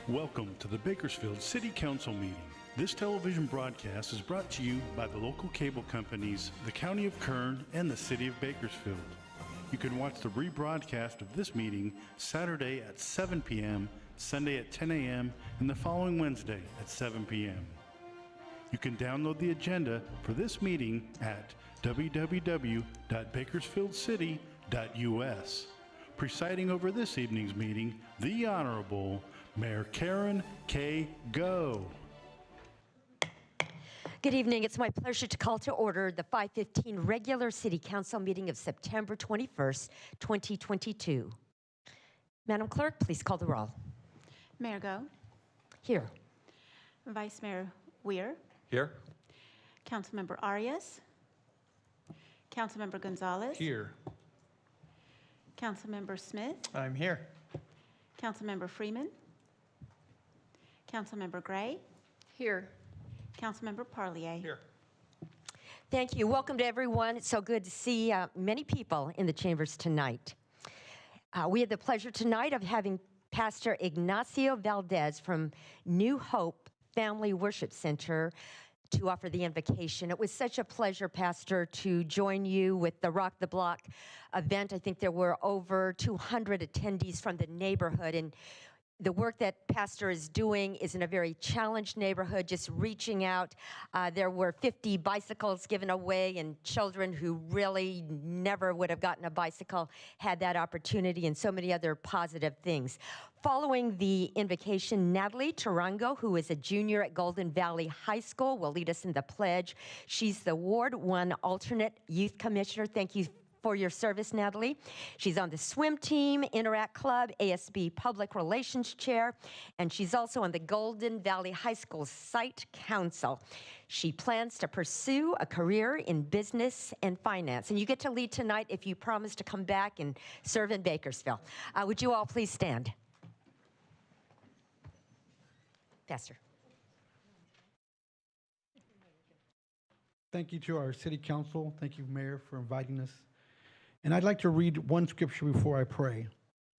Welcome to the Bakersfield City Council meeting. This television broadcast is brought to you by the local cable companies, the County of Kern, and the City of Bakersfield. You can watch the rebroadcast of this meeting Saturday at 7 p.m., Sunday at 10 a.m., and the following Wednesday at 7 p.m. You can download the agenda for this meeting at www.bakersfieldcity.us. Presiding over this evening's meeting, the Honorable Mayor Karen K. Go. Good evening. It's my pleasure to call to order the 5:15 regular City Council meeting of September 21st, 2022. Madam Clerk, please call the roll. Mayor Go. Here. Vice Mayor Weir. Here. Councilmember Arias. Councilmember Gonzalez. Here. Councilmember Smith. I'm here. Councilmember Freeman. Councilmember Gray. Here. Councilmember Parlier. Here. Thank you. Welcome to everyone. It's so good to see many people in the chambers tonight. We had the pleasure tonight of having Pastor Ignacio Valdez from New Hope Family Worship Center to offer the invocation. It was such a pleasure, Pastor, to join you with the Rock the Block event. I think there were over 200 attendees from the neighborhood, and the work that Pastor is doing is in a very challenged neighborhood, just reaching out. There were 50 bicycles given away, and children who really never would have gotten a bicycle had that opportunity, and so many other positive things. Following the invocation, Natalie Tarango, who is a junior at Golden Valley High School, will lead us in the pledge. She's the Ward 1 alternate youth commissioner. Thank you for your service, Natalie. She's on the swim team, Interact Club, ASB Public Relations Chair, and she's also on the Golden Valley High School Site Council. She plans to pursue a career in business and finance, and you get to lead tonight if you promise to come back and serve in Bakersfield. Would you all please stand? Pastor. Thank you to our city council. Thank you, Mayor, for inviting us. And I'd like to read one scripture before I pray.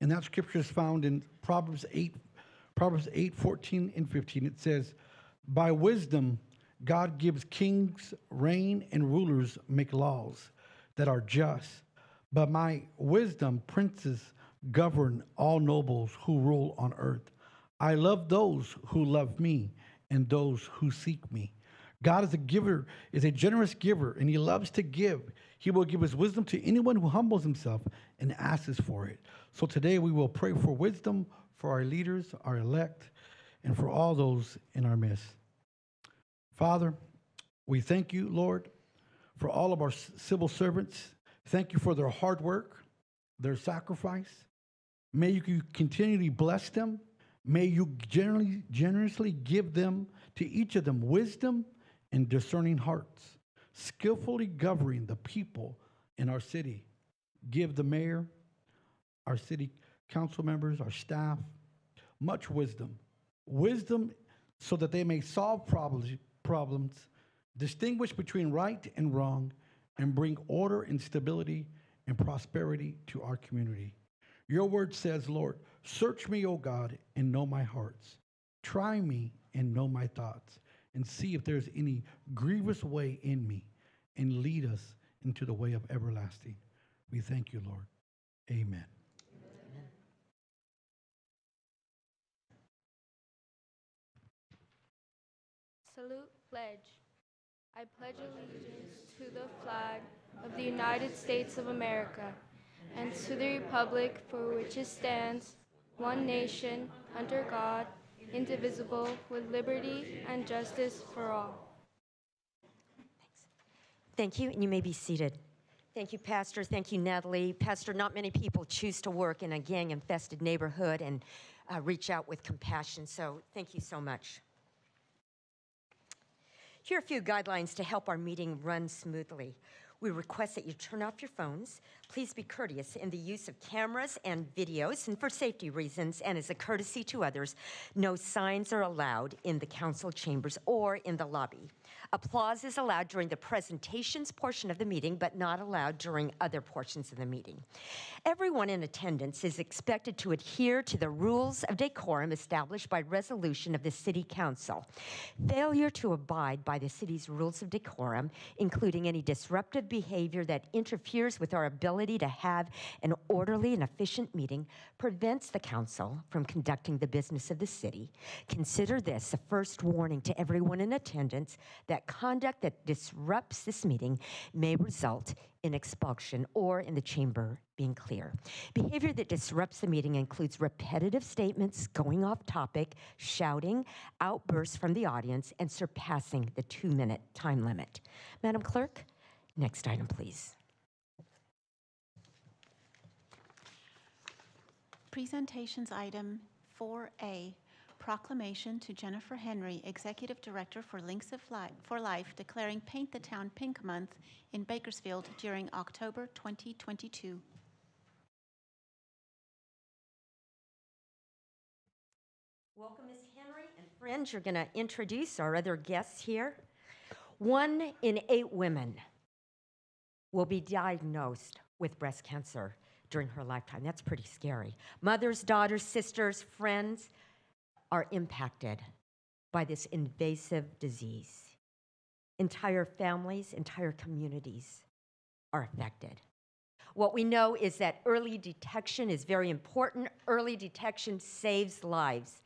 And that scripture is found in Proverbs 8, 14 and 15. It says, "By wisdom, God gives kings reign and rulers make laws that are just. But my wisdom, princes govern all nobles who rule on earth. I love those who love me and those who seek me." God is a giver, is a generous giver, and he loves to give. He will give his wisdom to anyone who humbles himself and asks for it. So today we will pray for wisdom for our leaders, our elect, and for all those in our midst. Father, we thank you, Lord, for all of our civil servants. Thank you for their hard work, their sacrifice. May you continually bless them. May you generously give them, to each of them, wisdom and discerning hearts, skillfully governing the people in our city. Give the mayor, our city council members, our staff, much wisdom. Wisdom so that they may solve problems, distinguish between right and wrong, and bring order and stability and prosperity to our community. Your word says, Lord, search me, O God, and know my hearts. Try me and know my thoughts, and see if there's any grievous way in me, and lead us into the way of everlasting. We thank you, Lord. Amen. Amen. Salute, pledge. I pledge allegiance to the flag of the United States of America and to the republic for which it stands, one nation, under God, indivisible, with liberty and justice for all. Thank you, and you may be seated. Thank you, Pastor. Thank you, Natalie. Pastor, not many people choose to work in a gang-infested neighborhood and reach out with compassion, so thank you so much. Here are a few guidelines to help our meeting run smoothly. We request that you turn off your phones. Please be courteous in the use of cameras and videos, and for safety reasons and as a courtesy to others, no signs are allowed in the council chambers or in the lobby. Applause is allowed during the presentations portion of the meeting, but not allowed during other portions of the meeting. Everyone in attendance is expected to adhere to the rules of decorum established by resolution of the City Council. Failure to abide by the city's rules of decorum, including any disruptive behavior that interferes with our ability to have an orderly and efficient meeting, prevents the council from conducting the business of the city. Consider this a first warning to everyone in attendance that conduct that disrupts this meeting may result in expulsion or in the chamber being clear. Behavior that disrupts the meeting includes repetitive statements, going off topic, shouting, outbursts from the audience, and surpassing the 2-minute time limit. Madam Clerk, next item, please. Presentations item 4A, proclamation to Jennifer Henry, Executive Director for Links for Life, declaring Paint the Town Pink Month in Bakersfield during October 2022. Welcome, Ms. Henry and friends. You're going to introduce our other guests here. 1 in 8 women will be diagnosed with breast cancer during her lifetime. That's pretty scary. Mothers, daughters, sisters, friends are impacted by this invasive disease. Entire families, entire communities are affected. What we know is that early detection is very important. Early detection saves lives.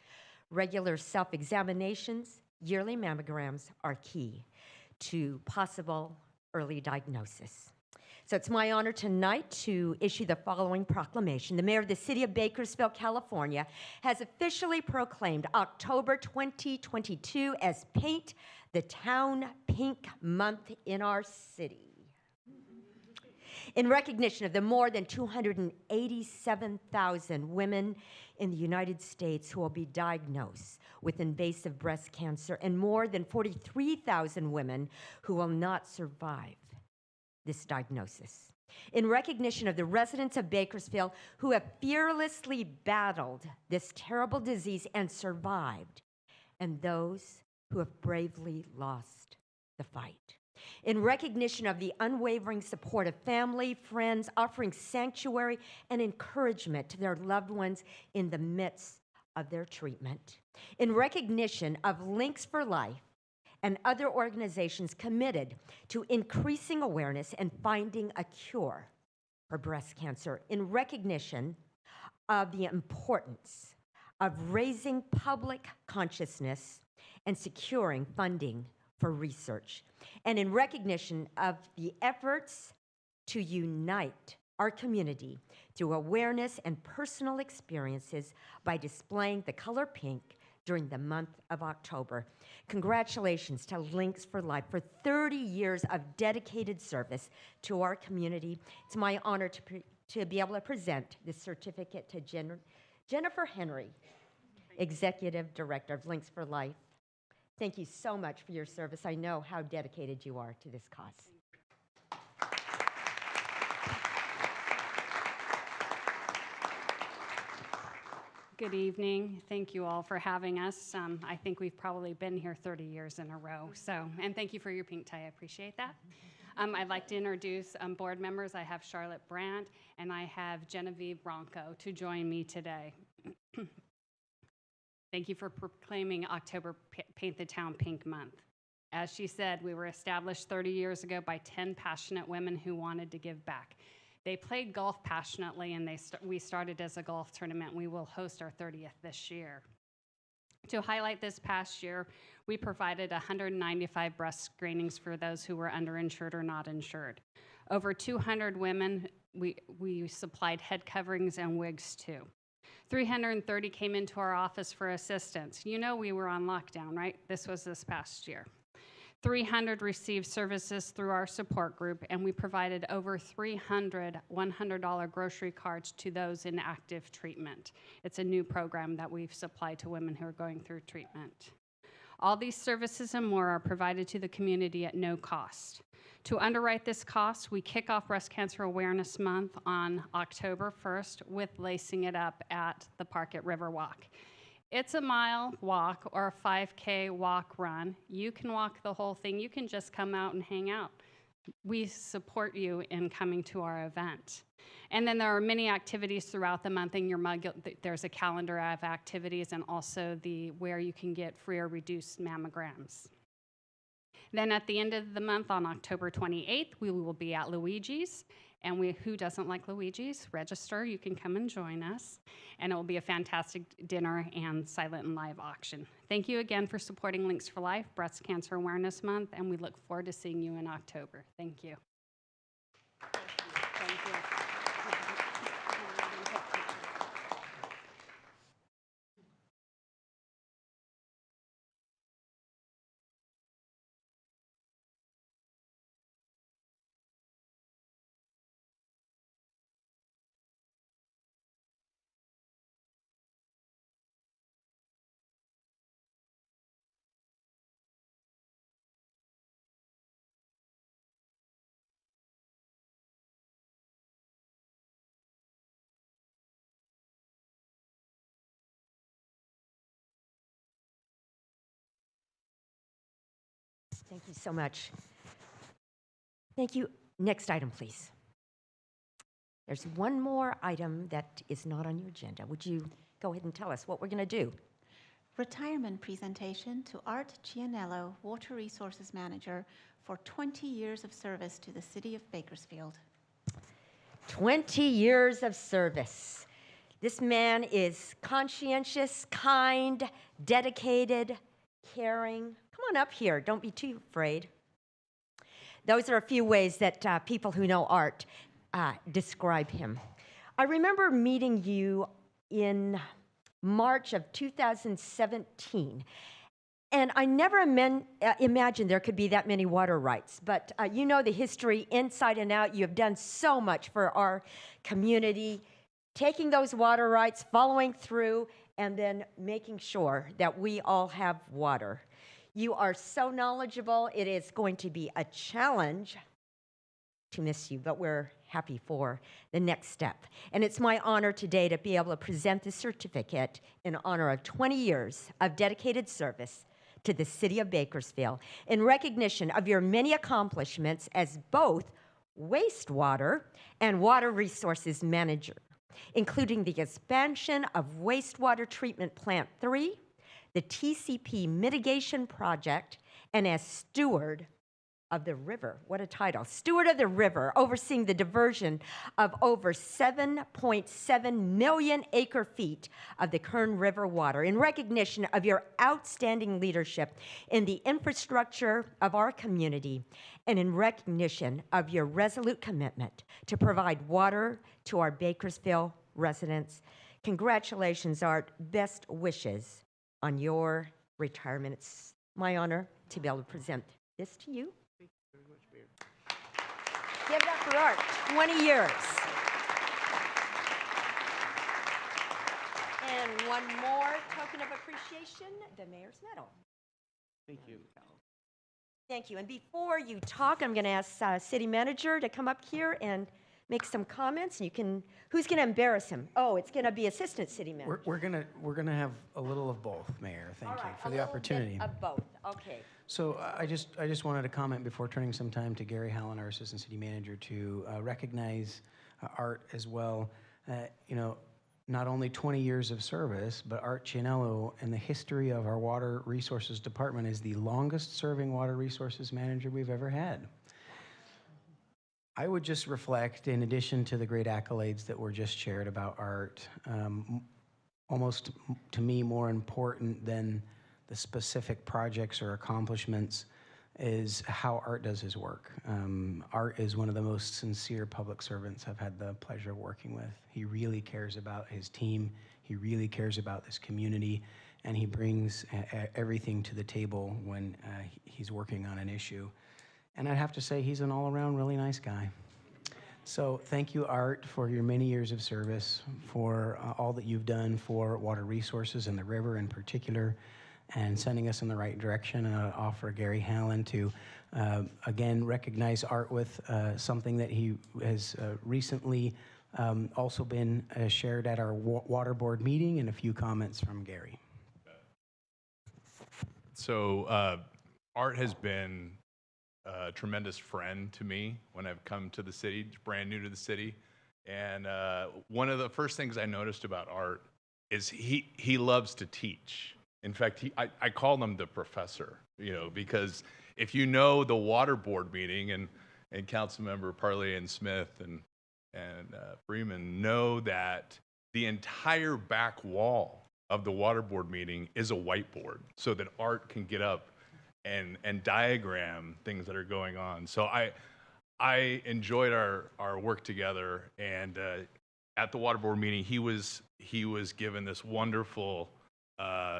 Regular self-examinations, yearly mammograms are key to possible early diagnosis. So it's my honor tonight to issue the following proclamation. The mayor of the city of Bakersfield, California, has officially proclaimed October 2022 as Paint the Town Pink Month in our city. In recognition of the more than 287,000 women in the United States who will be diagnosed with invasive breast cancer and more than 43,000 women who will not survive this diagnosis. In recognition of the residents of Bakersfield who have fearlessly battled this terrible disease and survived, and those who have bravely lost the fight. In recognition of the unwavering support of family, friends, offering sanctuary and encouragement to their loved ones in the midst of their treatment. In recognition of Links for Life and other organizations committed to increasing awareness and finding a cure for breast cancer. In recognition of the importance of raising public consciousness and securing funding for research, and in recognition of the efforts to unite our community through awareness and personal experiences by displaying the color pink during the month of October. Congratulations to Links for Life for 30 years of dedicated service to our community. It's my honor to be able to present this certificate to Jennifer Henry, Executive Director of Links for Life. Thank you so much for your service. I know how dedicated you are to this cause. Good evening. Thank you all for having us. I think we've probably been here 30 years in a row. And thank you for your pink tie. I appreciate that. I'd like to introduce board members. I have Charlotte Brandt and I have Genevieve Bronco to join me today. Thank you for proclaiming October Paint the Town Pink Month. As she said, we were established 30 years ago by 10 passionate women who wanted to give back. They played golf passionately, and we started as a golf tournament. We will host our 30th this year. To highlight this past year, we provided 195 breast screenings for those who were underinsured or not insured. Over 200 women, we supplied head coverings and wigs too. 330 came into our office for assistance. You know we were on lockdown, right? This was this past year. 300 received services through our support group, and we provided over 300 $100 grocery cards to those in active treatment. It's a new program that we've supplied to women who are going through treatment. All these services and more are provided to the community at no cost. To underwrite this cost, we kick off Breast Cancer Awareness Month on October 1st with Lacing It Up at the park at Riverwalk. It's a mile walk or a 5K walk run. You can walk the whole thing. You can just come out and hang out. We support you in coming to our event. And then there are many activities throughout the month. In your mug, there's a calendar of activities and also where you can get free or reduced mammograms. Then at the end of the month, on October 28th, we will be at Luigi's. And who doesn't like Luigi's? Register. You can come and join us. And it will be a fantastic dinner and silent and live auction. Thank you again for supporting Links for Life, Breast Cancer Awareness Month, and we look forward to seeing you in October. Thank you. Thank you. Thank you so much. Thank you. Next item, please. There's one more item that is not on your agenda. Would you go ahead and tell us what we're going to do? Retirement presentation to Art Gianello, Water Resources Manager, for 20 years of service to the city of Bakersfield. 20 years of service. This man is conscientious, kind, dedicated, caring. Come on up here. Don't be too afraid. Those are a few ways that people who know Art describe him. I remember meeting you in March of 2017, and I never imagined there could be that many water rights, but you know the history inside and out. You have done so much for our community, taking those water rights, following through, and then making sure that we all have water. You are so knowledgeable. It is going to be a challenge to miss you, but we're happy for the next step. And it's my honor today to be able to present this certificate in honor of 20 years of dedicated service to the city of Bakersfield in recognition of your many accomplishments as both wastewater and water resources manager, including the expansion of wastewater treatment plant 3, the TCP mitigation project, and as steward of the river. What a title. Steward of the river, overseeing the diversion of over 7.7 million acre feet of the Kern River water in recognition of your outstanding leadership in the infrastructure of our community and in recognition of your resolute commitment to provide water to our Bakersfield residents. Congratulations, Art. Best wishes on your retirement. It's my honor to be able to present this to you. Give it up for Art. 20 years. And one more token of appreciation, the Mayor's Medal. Thank you. Thank you. And before you talk, I'm going to ask City Manager to come up here and make some comments. You can. Who's going to embarrass him? Oh, it's going to be Assistant City Manager. We're gonna have a little of both, Mayor. Thank All you right, for a the little opportunity. bit of both. Okay. So I just wanted to comment before turning some time to Gary Hallen, our Assistant City Manager, to recognize Art as well. Not only 20 years of service, but Art Gianello in the history of our Water Resources Department is the longest serving Water Resources Manager we've ever had. I would just reflect, in addition to the great accolades that were just shared about Art, almost to me more important than the specific projects or accomplishments is how Art does his work. Art is one of the most sincere public servants I've had the pleasure of working with. He really cares about his team. He really cares about this community, and he brings everything to the table when he's working on an issue. And I'd have to say he's an all-around really nice guy. So thank you, Art, for your many years of service, for all that you've done for water resources and the river in particular. and sending us in the right direction. And I offer Gary Hallen to, again, recognize Art with something that he has recently also been shared at our water board meeting, and a few comments from Gary. So Art has been a tremendous friend to me when I've come to the city, brand new to the city. And one of the first things I noticed about Art is he loves to teach. In fact, I call him the professor, you know, because if you know the water board meeting, and Councilmember Parley and Smith and Freeman know that the entire back wall of the water board meeting is a whiteboard so that Art can get up and diagram things that are going on. So I enjoyed our work together, and at the water board meeting, he was given this wonderful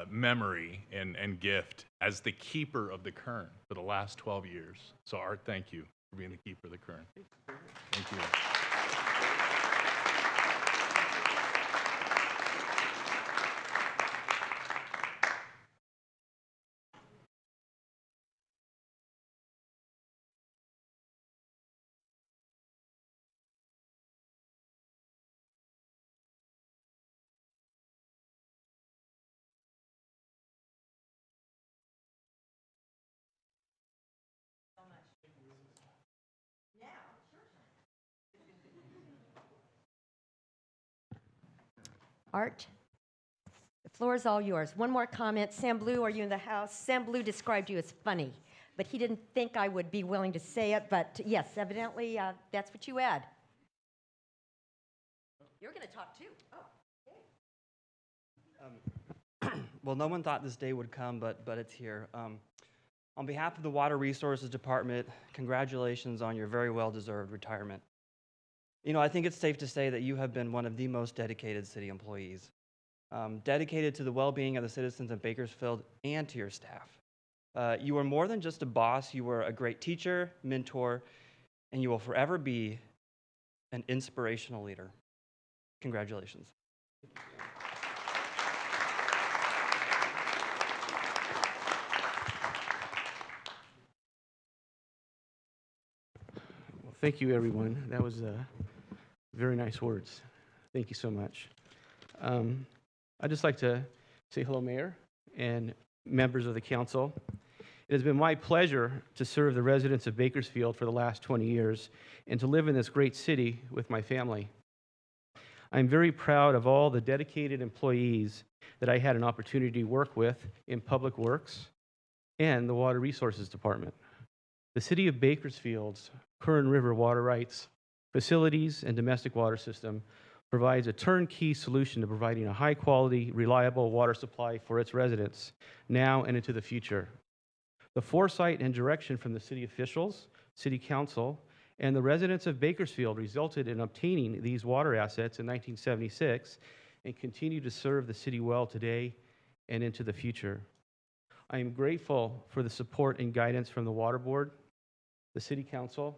memory and gift as the keeper of the Kern for the last 12 years. So Art, thank you for being the keeper of the Kern. Thank you. Art, the floor is all yours. One more comment. Sam Blue, are you in the house? Sam Blue described you as funny, but he didn't think I would be willing to say it. But yes, evidently, that's what you add. You're going to talk too. Oh. Well, no one thought this day would come, but it's here. On behalf of the Water Resources Department, congratulations on your very well-deserved retirement. You know, I think it's safe to say that you have been one of the most dedicated city employees, dedicated to the well-being of the citizens of Bakersfield and to your staff. You were more than just a boss. You were a great teacher, mentor, and you will forever be an inspirational leader. Congratulations. Well, thank you, everyone. That was very nice words. Thank you so much. I'd just like to say hello, Mayor and members of the council. It has been my pleasure to serve the residents of Bakersfield for the last 20 years and to live in this great city with my family. I'm very proud of all the dedicated employees that I had an opportunity to work with in Public Works and the Water Resources Department. The City of Bakersfield's Kern River water rights, facilities, and domestic water system provides a turnkey solution to providing a high-quality, reliable water supply for its residents now and into the future. The foresight and direction from the city officials, city council, and the residents of Bakersfield resulted in obtaining these water assets in 1976 and continue to serve the city well today and into the future. I am grateful for the support and guidance from the Water Board, the City Council,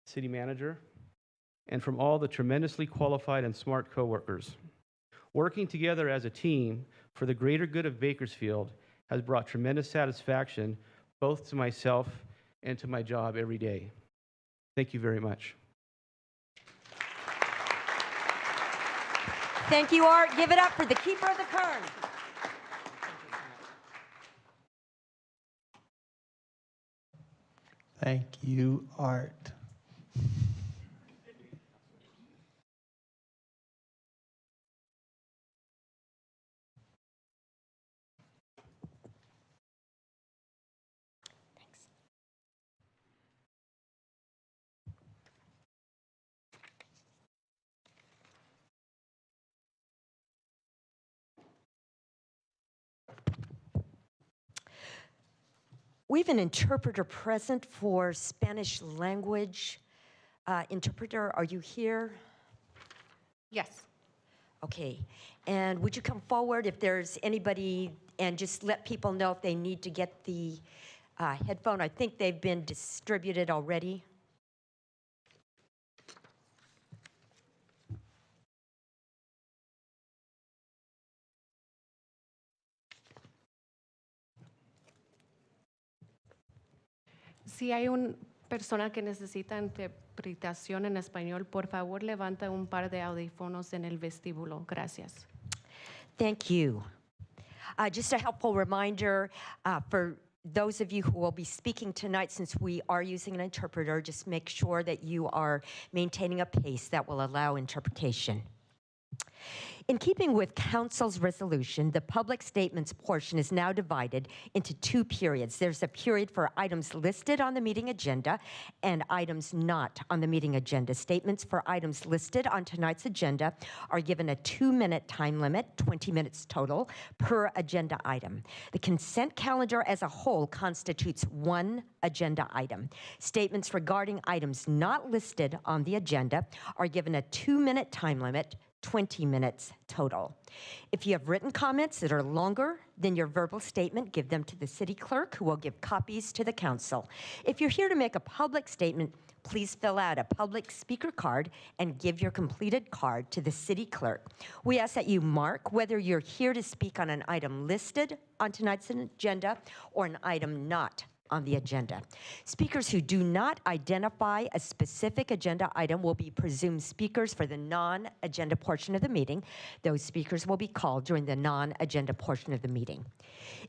City Manager, and from all the tremendously qualified and smart coworkers. Working together as a team for the greater good of Bakersfield has brought tremendous satisfaction both to myself and to my job every day. Thank you very much. Thank you, Art. Give it up for the keeper of the Kern. Thank you, Art. We have an interpreter present for Spanish language. Interpreter, are you here? Yes. Okay. And would you come forward if there's anybody and just let people know if they need to get the headphone? I think they've been distributed already. Si hay una persona que necesita interpretación en español, por favor levanta un par de audífonos en el vestíbulo. Gracias. Thank you. Just a helpful reminder for those of you who will be speaking tonight, since we are using an interpreter, just make sure that you are maintaining a pace that will allow interpretation. In keeping with Council's resolution, the public statements portion is now divided into two periods. There's a period for items listed on the meeting agenda and items not on the meeting agenda. Statements for items listed on tonight's agenda are given a 2-minute time limit, 20 minutes total, per agenda item. The consent calendar as a whole constitutes one agenda item. Statements regarding items not listed on the agenda are given a 2-minute time limit, 20 minutes total. If you have written comments that are longer than your verbal statement, give them to the city clerk, who will give copies to the council. If you're here to make a public statement, please fill out a public speaker card and give your completed card to the city clerk. We ask that you mark whether you're here to speak on an item listed on tonight's agenda or an item not on the agenda. Speakers who do not identify a specific agenda item will be presumed speakers for the non-agenda portion of the meeting. Those speakers will be called during the non-agenda portion of the meeting.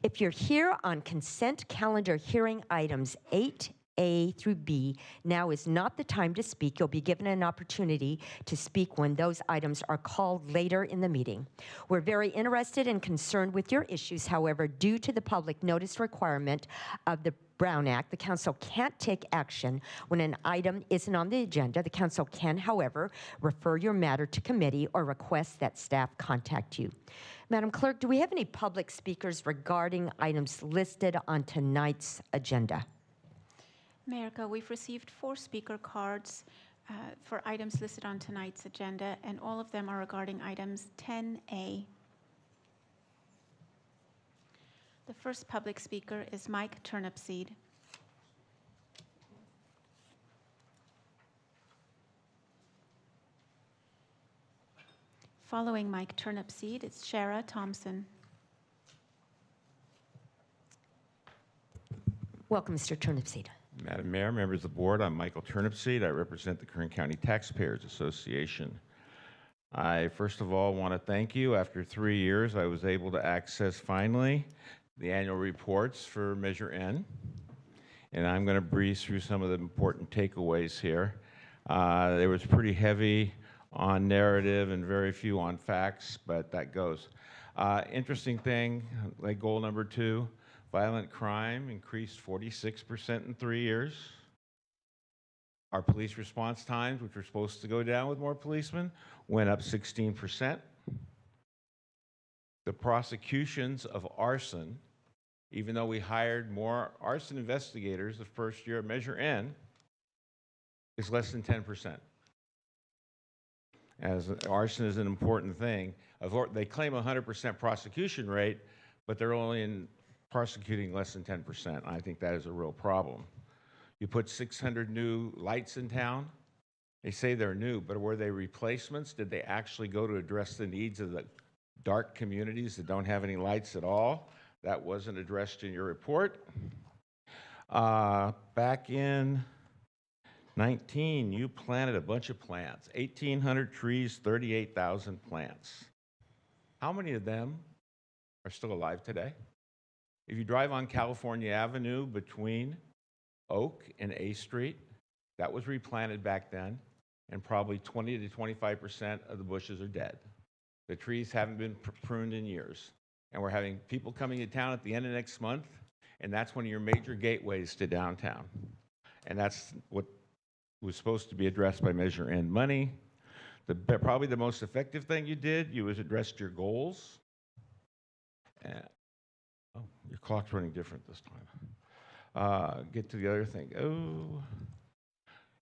If you're here on consent calendar hearing items 8A through B, now is not the time to speak. You'll be given an opportunity to speak when those items are called later in the meeting. We're very interested and concerned with your issues. However, due to the public notice requirement of the Brown Act, the council can't take action when an item isn't on the agenda. The council can, however, refer your matter to committee or request that staff contact you. Madam Clerk, do we have any public speakers regarding items listed on tonight's agenda? America, we've received 4 speaker cards for items listed on tonight's agenda, and all of them are regarding items 10A. The first public speaker is Mike Turnipseed. Following Mike Turnipseed, it's Shara Thompson. Welcome, Mr. Turnipseed. Madam Mayor, members of the board, I'm Michael Turnipseed. I represent the Kern County Taxpayers Association. I first of all want to thank you. After 3 years, I was able to access finally the annual reports for Measure N, and I'm going to breeze through some of the important takeaways here. They was pretty heavy on narrative and very few on facts, but that goes. Interesting thing, like goal number 2, violent crime increased 46% in 3 years. Our police response times, which were supposed to go down with more policemen, went up 16%. The prosecutions of arson, even though we hired more arson investigators the first year of Measure N, is less than 10%. As arson is an important thing. They claim 100% prosecution rate, but they're only prosecuting less than 10%. I think that is a real problem. You put 600 new lights in town. They say they're new, but were they replacements? Did they actually go to address the needs of the dark communities that don't have any lights at all? That wasn't addressed in your report. Back in 19, you planted a bunch of plants, 1,800 trees, 38,000 plants. How many of them are still alive today? If you drive on California Avenue between Oak and A Street, that was replanted back then, and probably 20 to 25% of the bushes are dead. The trees haven't been pruned in years. And we're having people coming to town at the end of next month, and that's one of your major gateways to downtown. And that's what was supposed to be addressed by Measure N money. Probably the most effective thing you did, you was addressed your goals. Oh, your clock's running different this time. Get to the other thing. Oh,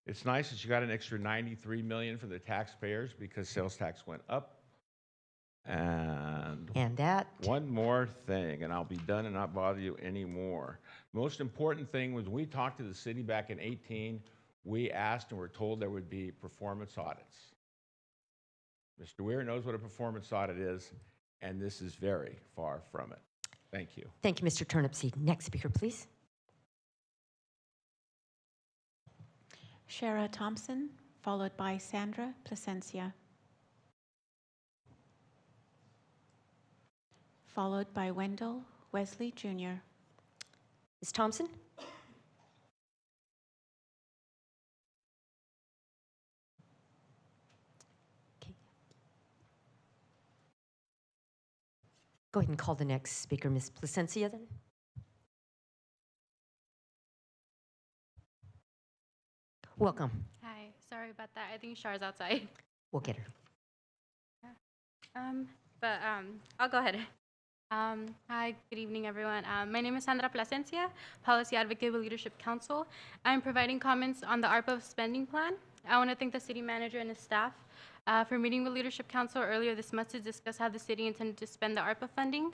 it's nice that you got an extra $93 million from the taxpayers because sales tax went up. And that one more thing, and I'll be done and not bother you anymore. Most important thing was we talked to the city back in 18. We asked and were told there would be performance audits. Mr. Weir knows what a performance audit is, and this is very far from it. Thank you. Thank you, Mr. Turnipseed. Next speaker, please. Shara Thompson, followed by Sandra Plasencia, followed by Wendell Wesley Jr. Ms. Thompson? Okay. Go ahead and call the next speaker, Ms. Plasencia, then. Welcome. Hi, sorry about that. I think Char's outside. We'll get her. I'll go ahead. Hi, good evening, everyone. My name is Sandra Plasencia, Policy Advocate with Leadership Council. I'm providing comments on the ARPA spending plan. I want to thank the city manager and his staff for meeting with Leadership Council earlier this month to discuss how the city intended to spend the ARPA funding.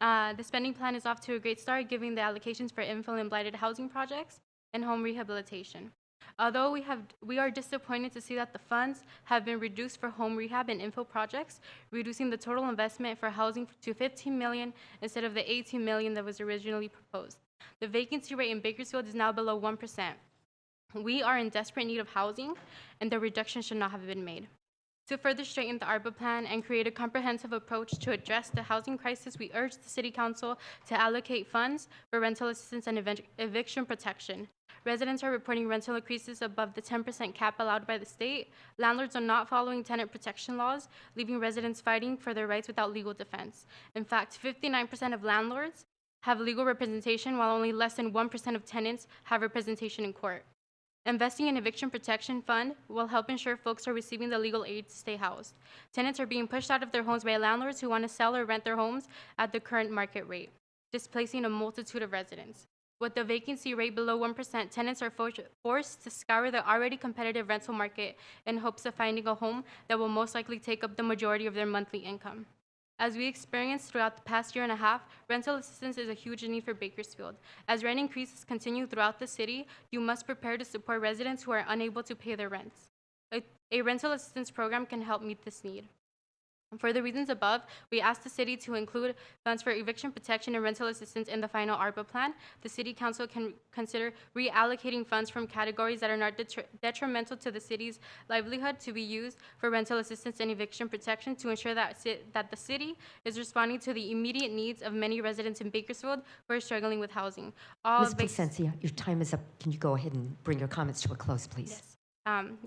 The spending plan is off to a great start, giving the allocations for infill and blighted housing projects and home rehabilitation. Although we are disappointed to see that the funds have been reduced for home rehab and infill projects, reducing the total investment for housing to $15 million instead of the $18 million that was originally proposed. The vacancy rate in Bakersfield is now below 1%. We are in desperate need of housing, and the reduction should not have been made. To further straighten the ARPA plan and create a comprehensive approach to address the housing crisis, we urge the City Council to allocate funds for rental assistance and eviction protection. Residents are reporting rental increases above the 10% cap allowed by the state. Landlords are not following tenant protection laws, leaving residents fighting for their rights without legal defense. In fact, 59% of landlords have legal representation, while only less than 1% of tenants have representation in court. Investing in eviction protection fund will help ensure folks are receiving the legal aid to stay housed. Tenants are being pushed out of their homes by landlords who want to sell or rent their homes at the current market rate, displacing a multitude of residents. With the vacancy rate below 1%, tenants are forced to scour the already competitive rental market in hopes of finding a home that will most likely take up the majority of their monthly income. As we experienced throughout the past year and a half, rental assistance is a huge need for Bakersfield. As rent increases continue throughout the city, you must prepare to support residents who are unable to pay their rents. A rental assistance program can help meet this need. For the reasons above, we ask the city to include funds for eviction protection and rental assistance in the final ARPA plan. The city council can consider reallocating funds from categories that are not detrimental to the city's livelihood to be used for rental assistance and eviction protection to ensure that the city is responding to the immediate needs of many residents in Bakersfield who are struggling with housing. Ms. Plasencia, your time is up. Can you go ahead and bring your comments to a close, please? Yes.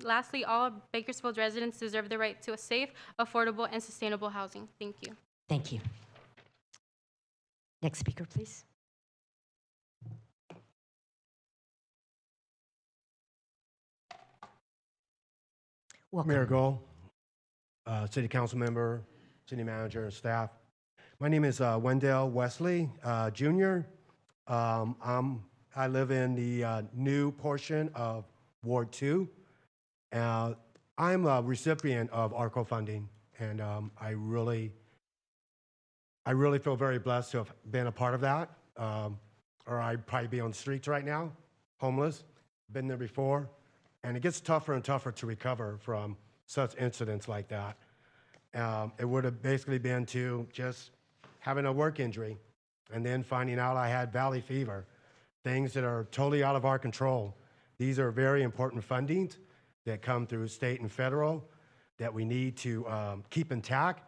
Lastly, all Bakersfield residents deserve the right to a safe, affordable, and sustainable housing. Thank you. Thank you. Next speaker, please. Welcome. Mayor Gohl, City Council member, City Manager, and staff. My name is Wendell Wesley Jr. I live in the new portion of Ward 2. I'm a recipient of ARPA funding, and I really feel very blessed to have been a part of that. Or I'd probably be on the streets right now, homeless. Been there before, and it gets tougher and tougher to recover from such incidents like that. It would have basically been to just having a work injury, and then finding out I had valley fever, things that are totally out of our control. These are very important fundings that come through state and federal that we need to keep intact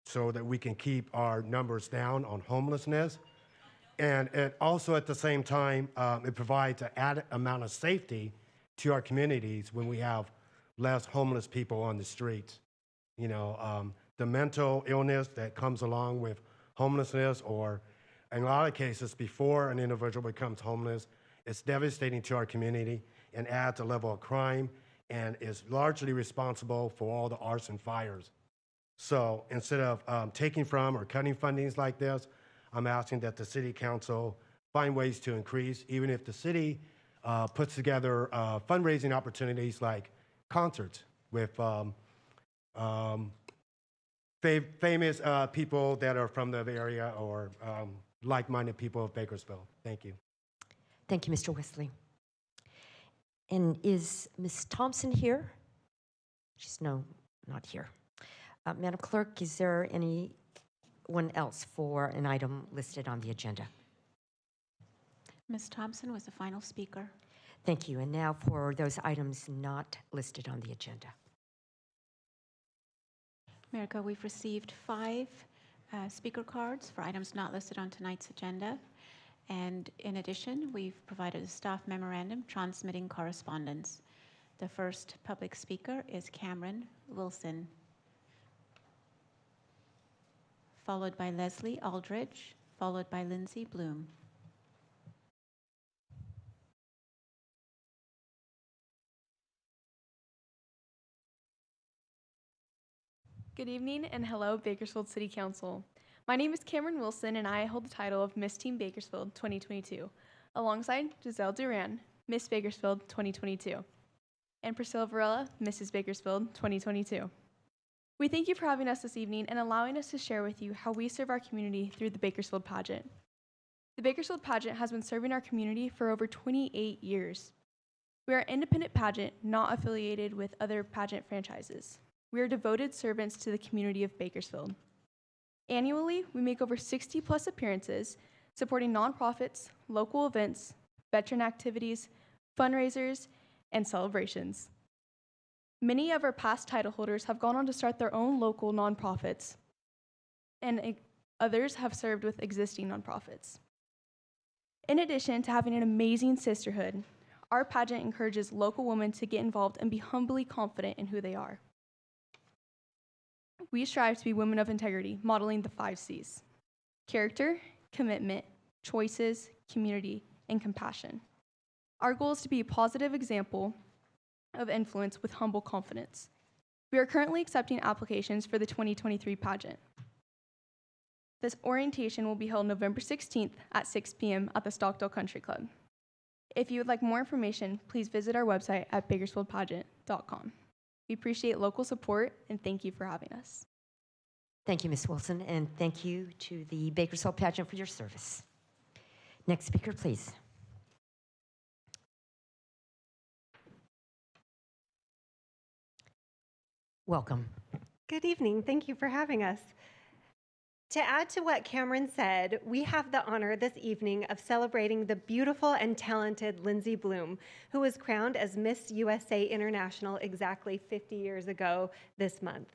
so that we can keep our numbers down on homelessness. And it also at the same time, it provides an added amount of safety to our communities when we have less homeless people on the streets. You know, the mental illness that comes along with homelessness, or in a lot of cases before an individual becomes homeless, it's devastating to our community and adds a level of crime, and is largely responsible for all the arson fires. So instead of taking from or cutting fundings like this, I'm asking that the City Council find ways to increase, even if the city puts together fundraising opportunities like concerts with famous people that are from the area, or like-minded people of Bakersfield. Thank you. Thank you, Mr. Wesley. And is Ms. Thompson here? She's not here. Madam Clerk, is there anyone else for an item listed on the agenda? Ms. Thompson was the final speaker. Thank you. And now for those items not listed on the agenda. America, we've received 5 speaker cards for items not listed on tonight's agenda. And in addition, we've provided a staff memorandum transmitting correspondence. The first public speaker is Cameron Wilson, followed by Leslie Aldridge, followed by Lindsay Bloom. Good evening and hello, Bakersfield City Council. My name is Cameron Wilson and I hold the title of Miss Teen Bakersfield 2022, alongside Giselle Duran, Miss Bakersfield 2022, and Priscilla Varela, Mrs. Bakersfield 2022. We thank you for having us this evening and allowing us to share with you how we serve our community through the Bakersfield pageant. The Bakersfield pageant has been serving our community for over 28 years. We are an independent pageant not affiliated with other pageant franchises. We are devoted servants to the community of Bakersfield. Annually, we make over 60 plus appearances supporting nonprofits, local events, veteran activities, fundraisers, and celebrations. Many of our past title holders have gone on to start their own local nonprofits, and others have served with existing nonprofits. In addition to having an amazing sisterhood, our pageant encourages local women to get involved and be humbly confident in who they are. We strive to be women of integrity, modeling the 5 C's: character, commitment, choices, community, and compassion. Our goal is to be a positive example of influence with humble confidence. We are currently accepting applications for the 2023 pageant. This orientation will be held November 16th at 6 p.m. at the Stockdale Country Club. If you would like more information, please visit our website at bakersfieldpageant.com. We appreciate local support and thank you for having us. Thank you, Ms. Wilson, and thank you to the Bakersfield pageant for your service. Next speaker, please. Welcome. Good evening. Thank you for having us. To add to what Cameron said, we have the honor this evening of celebrating the beautiful and talented Lindsay Bloom, who was crowned as Miss USA International exactly 50 years ago this month.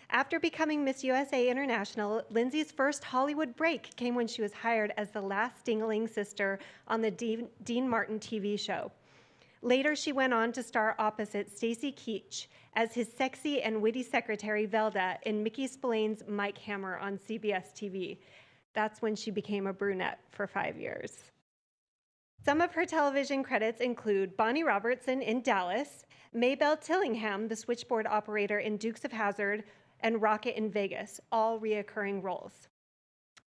After becoming Miss USA International, Lindsay's first Hollywood break came when she was hired as the last Dingling sister on the Dean Martin TV show. Later, she went on to star opposite Stacy Keach as his sexy and witty secretary, Velda, in Mickey Spillane's Mike Hammer on CBS TV. That's when she became a brunette for 5 years. Some of her television credits include Bonnie Robertson in Dallas, Maybelle Tillingham, the switchboard operator in Dukes of Hazzard, and Rocket in Vegas, all reoccurring roles.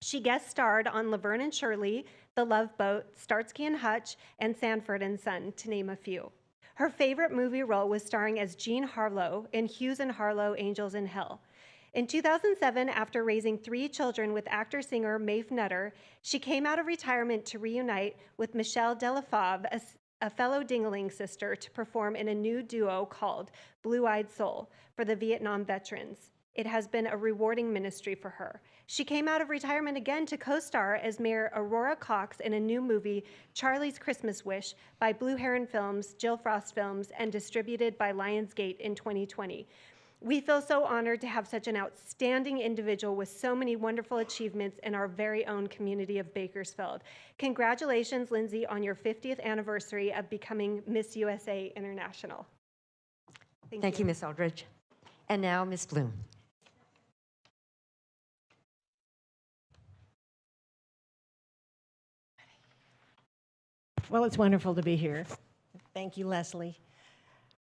She guest starred on Laverne and Shirley, The Love Boat, Starsky and Hutch, and Sanford and Son, to name a few. Her favorite movie role was starring as Jean Harlow in Hughes and Harlow, Angels in Hell. In 2007, after raising 3 children with actor-singer Maeve Nutter, she came out of retirement to reunite with Michelle Delafave, a fellow Dingling sister, to perform in a new duo called Blue-Eyed Soul for the Vietnam veterans. It has been a rewarding ministry for her. She came out of retirement again to co-star as Mayor Aurora Cox in a new movie, Charlie's Christmas Wish, by Blue Heron Films, Jill Frost Films, and distributed by Lionsgate in 2020. We feel so honored to have such an outstanding individual with so many wonderful achievements in our very own community of Bakersfield. Congratulations, Lindsay, on your 50th anniversary of becoming Miss USA International. Thank you, Ms. Aldridge. And now, Ms. Bloom. Well, it's wonderful to be here. Thank you, Leslie.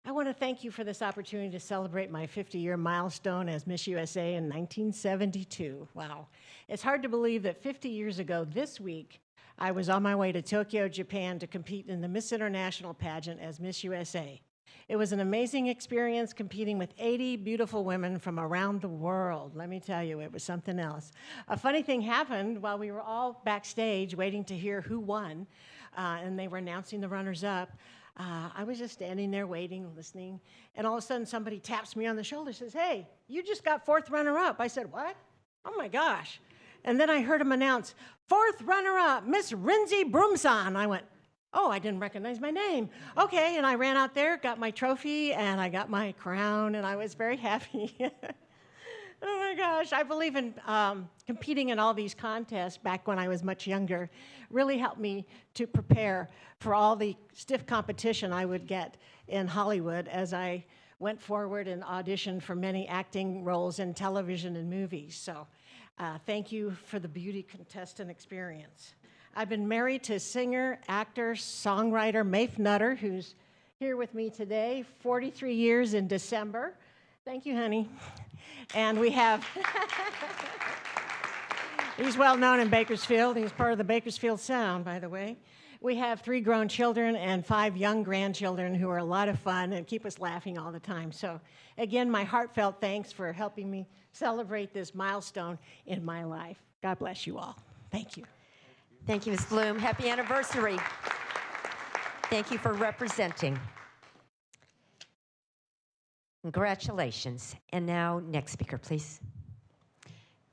I want to thank you for this opportunity to celebrate my 50-year milestone as Miss USA in 1972. Wow. It's hard to believe that 50 years ago this week, I was on my way to Tokyo, Japan to compete in the Miss International pageant as Miss USA. It was an amazing experience competing with 80 beautiful women from around the world. Let me tell you, it was something else. A funny thing happened while we were all backstage waiting to hear who won, and they were announcing the runners-up. I was just standing there waiting, listening, and all of a sudden somebody taps me on the shoulder and says, "Hey, you just got 4th runner-up." I said, "What? Oh my gosh." And then I heard him announce, "4th runner-up, Miss Rinzy Broomson." I went, oh, I didn't recognize my name. Okay, and I ran out there, got my trophy, and I got my crown, and I was very happy. Oh my gosh, I believe in competing in all these contests back when I was much younger. Really helped me to prepare for all the stiff competition I would get in Hollywood as I went forward and auditioned for many acting roles in television and movies. So thank you for the beauty contestant experience. I've been married to singer, actor, songwriter Maeve Nutter, who's here with me today, 43 years in December. Thank you, honey. And we have, he's well known in Bakersfield. He's part of the Bakersfield Sound, by the way. We have 3 grown children and 5 young grandchildren who are a lot of fun and keep us laughing all the time. So again, my heartfelt thanks for helping me celebrate this milestone in my life. God bless you all. Thank you. Thank you, Ms. Bloom. Happy anniversary. Thank you for representing. Congratulations. And now, next speaker, please.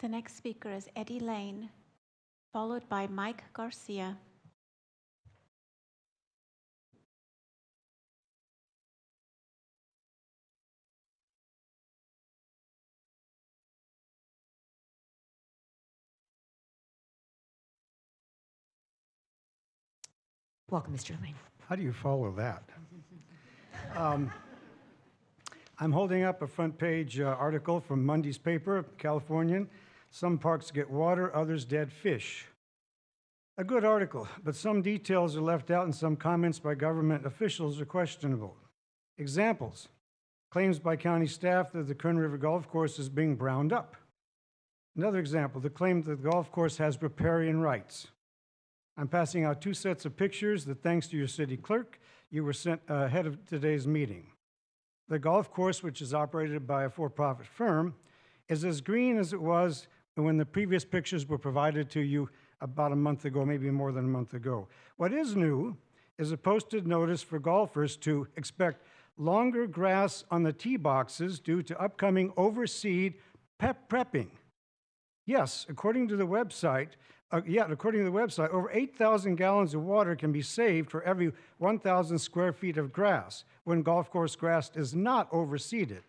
The next speaker is Eddie Lane, followed by Mike Garcia. Welcome, Mr. Lane. How do you follow that? I'm holding up a front page article from Monday's paper, Californian. Some parks get water, others dead fish. A good article, but some details are left out and some comments by government officials are questionable. Examples: claims by county staff that the Kern River Golf Course is being browned up. Another example, the claim that the golf course has riparian rights. I'm passing out 2 sets of pictures that, thanks to your city clerk, you were sent ahead of today's meeting. The golf course, which is operated by a for-profit firm, is as green as it was when the previous pictures were provided to you about a month ago, maybe more than a month ago. What is new is a posted notice for golfers to expect longer grass on the tee boxes due to upcoming overseed prepping. Yes, according to the website, over 8,000 gallons of water can be saved for every 1,000 square feet of grass when golf course grass is not overseeded.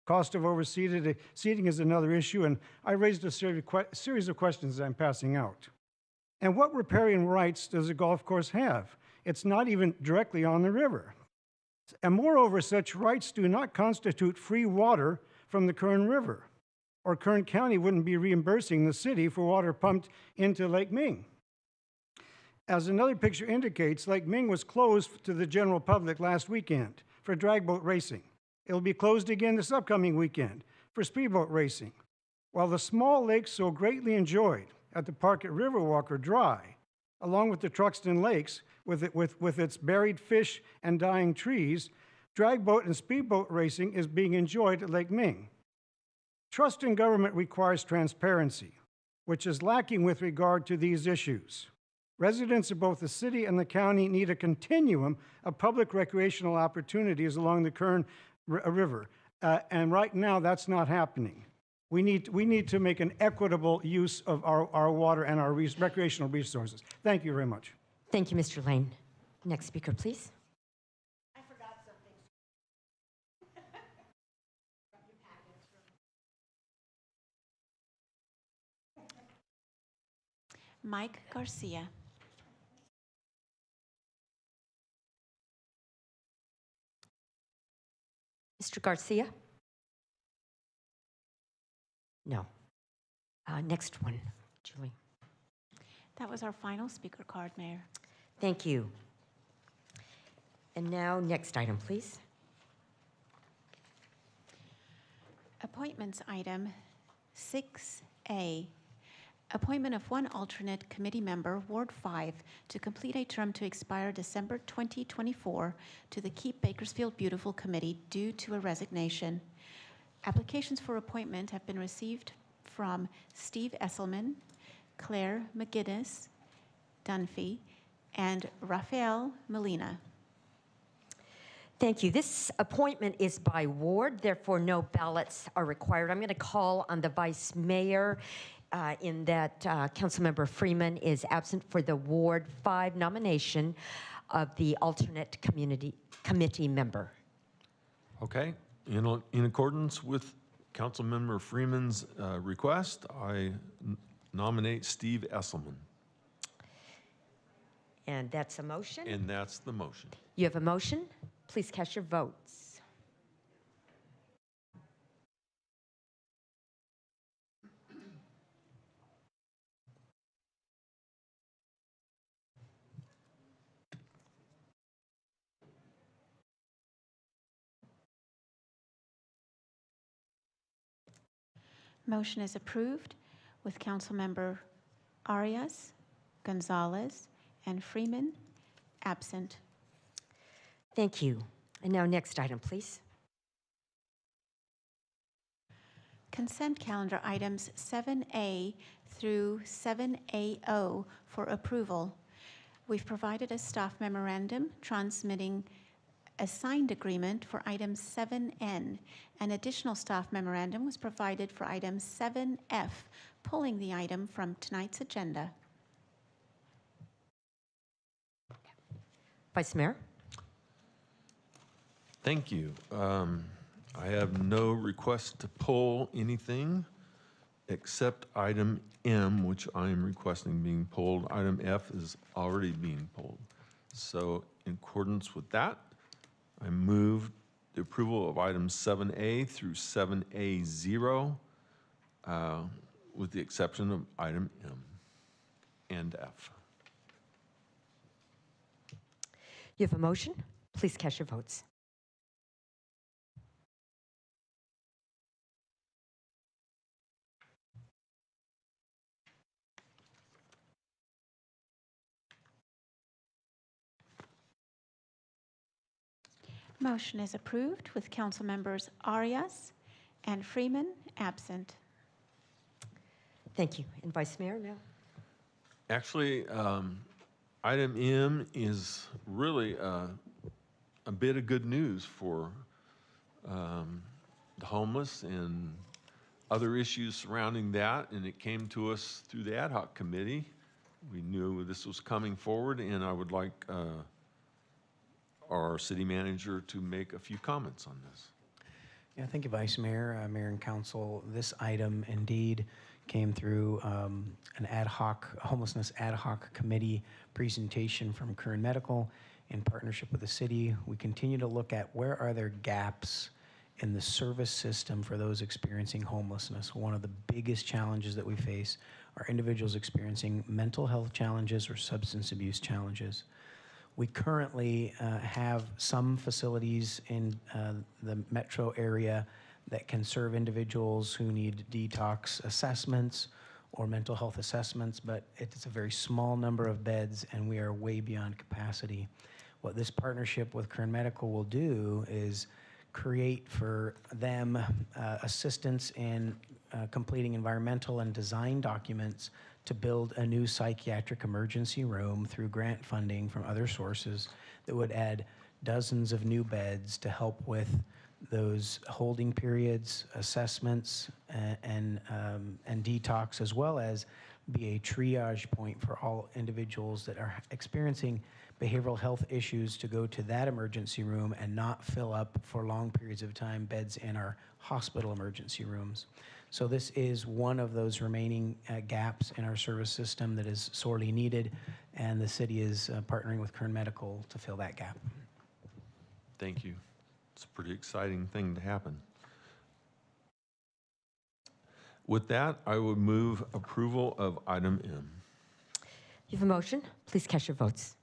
Cost of seeding is another issue, and I raised a series of questions that I'm passing out. And what riparian rights does a golf course have? It's not even directly on the river. And moreover, such rights do not constitute free water from the Kern River, or Kern County wouldn't be reimbursing the city for water pumped into Lake Ming. As another picture indicates, Lake Ming was closed to the general public last weekend for drag boat racing. It'll be closed again this upcoming weekend for speedboat racing. While the small lakes so greatly enjoyed at the park at Riverwalk are dry, along with the Truxton Lakes with its buried fish and dying trees, drag boat and speedboat racing is being enjoyed at Lake Ming. Trust in government requires transparency, which is lacking with regard to these issues. Residents of both the city and the county need a continuum of public recreational opportunities along the Kern River, and right now that's not happening. We need to make an equitable use of our water and our recreational resources. Thank you very much. Thank you, Mr. Lane. Next speaker, please. I forgot something. Mike Garcia. Mr. Garcia? No. Next one, Julie. That was our final speaker card, Mayor. Thank you. And now, next item, please. Appointments item 6A. Appointment of one alternate committee member, Ward 5, to complete a term to expire December 2024 to the Keep Bakersfield Beautiful Committee due to a resignation. Applications for appointment have been received from Steve Esselman, Claire McGinnis Dunphy, and Rafael Molina. Thank you. This appointment is by ward, therefore no ballots are required. I'm going to call on the vice mayor in that Councilmember Freeman is absent for the Ward 5 nomination. of the alternate committee member. Okay, in accordance with Councilmember Freeman's request, I nominate Steve Esselman. And that's a motion. And that's the motion. You have a motion. Please cast your votes. Motion is approved with Councilmember Arias, Gonzalez, and Freeman absent. Thank you. And now next item, please. Consent calendar items 7A through 7AO for approval. We've provided a staff memorandum transmitting a signed agreement for item 7N. An additional staff memorandum was provided for item 7F, pulling the item from tonight's agenda. Vice Mayor? Thank you. I have no request to pull anything except item M, which I am requesting being pulled. Item F is already being pulled. So in accordance with that, I move the approval of items 7A through 7A0 with the exception of item M and F. You have a motion. Please cast your votes. Motion is approved with council members Arias and Freeman absent. Thank you. And Vice Mayor now? Actually, item M is really a bit of good news for the homeless and other issues surrounding that, and it came to us through the ad hoc committee. We knew this was coming forward, and I would like our city manager to make a few comments on this. Yeah, thank you, Vice Mayor, Mayor and Council. This item indeed came through an homelessness ad hoc committee presentation from Kern Medical in partnership with the city. We continue to look at where are there gaps in the service system for those experiencing homelessness. One of the biggest challenges that we face are individuals experiencing mental health challenges or substance abuse challenges. We currently have some facilities in the metro area that can serve individuals who need detox assessments or mental health assessments, but it's a very small number of beds and we are way beyond capacity. What this partnership with Kern Medical will do is create for them assistance in completing environmental and design documents to build a new psychiatric emergency room through grant funding from other sources that would add dozens of new beds to help with those holding periods, assessments, and detox, as well as be a triage point for all individuals that are experiencing behavioral health issues to go to that emergency room and not fill up for long periods of time beds in our hospital emergency rooms. So this is one of those remaining gaps in our service system that is sorely needed, and the city is partnering with Kern Medical to fill that gap. Thank you. It's a pretty exciting thing to happen. With that, I would move approval of item M. You have a motion. Please cast your votes.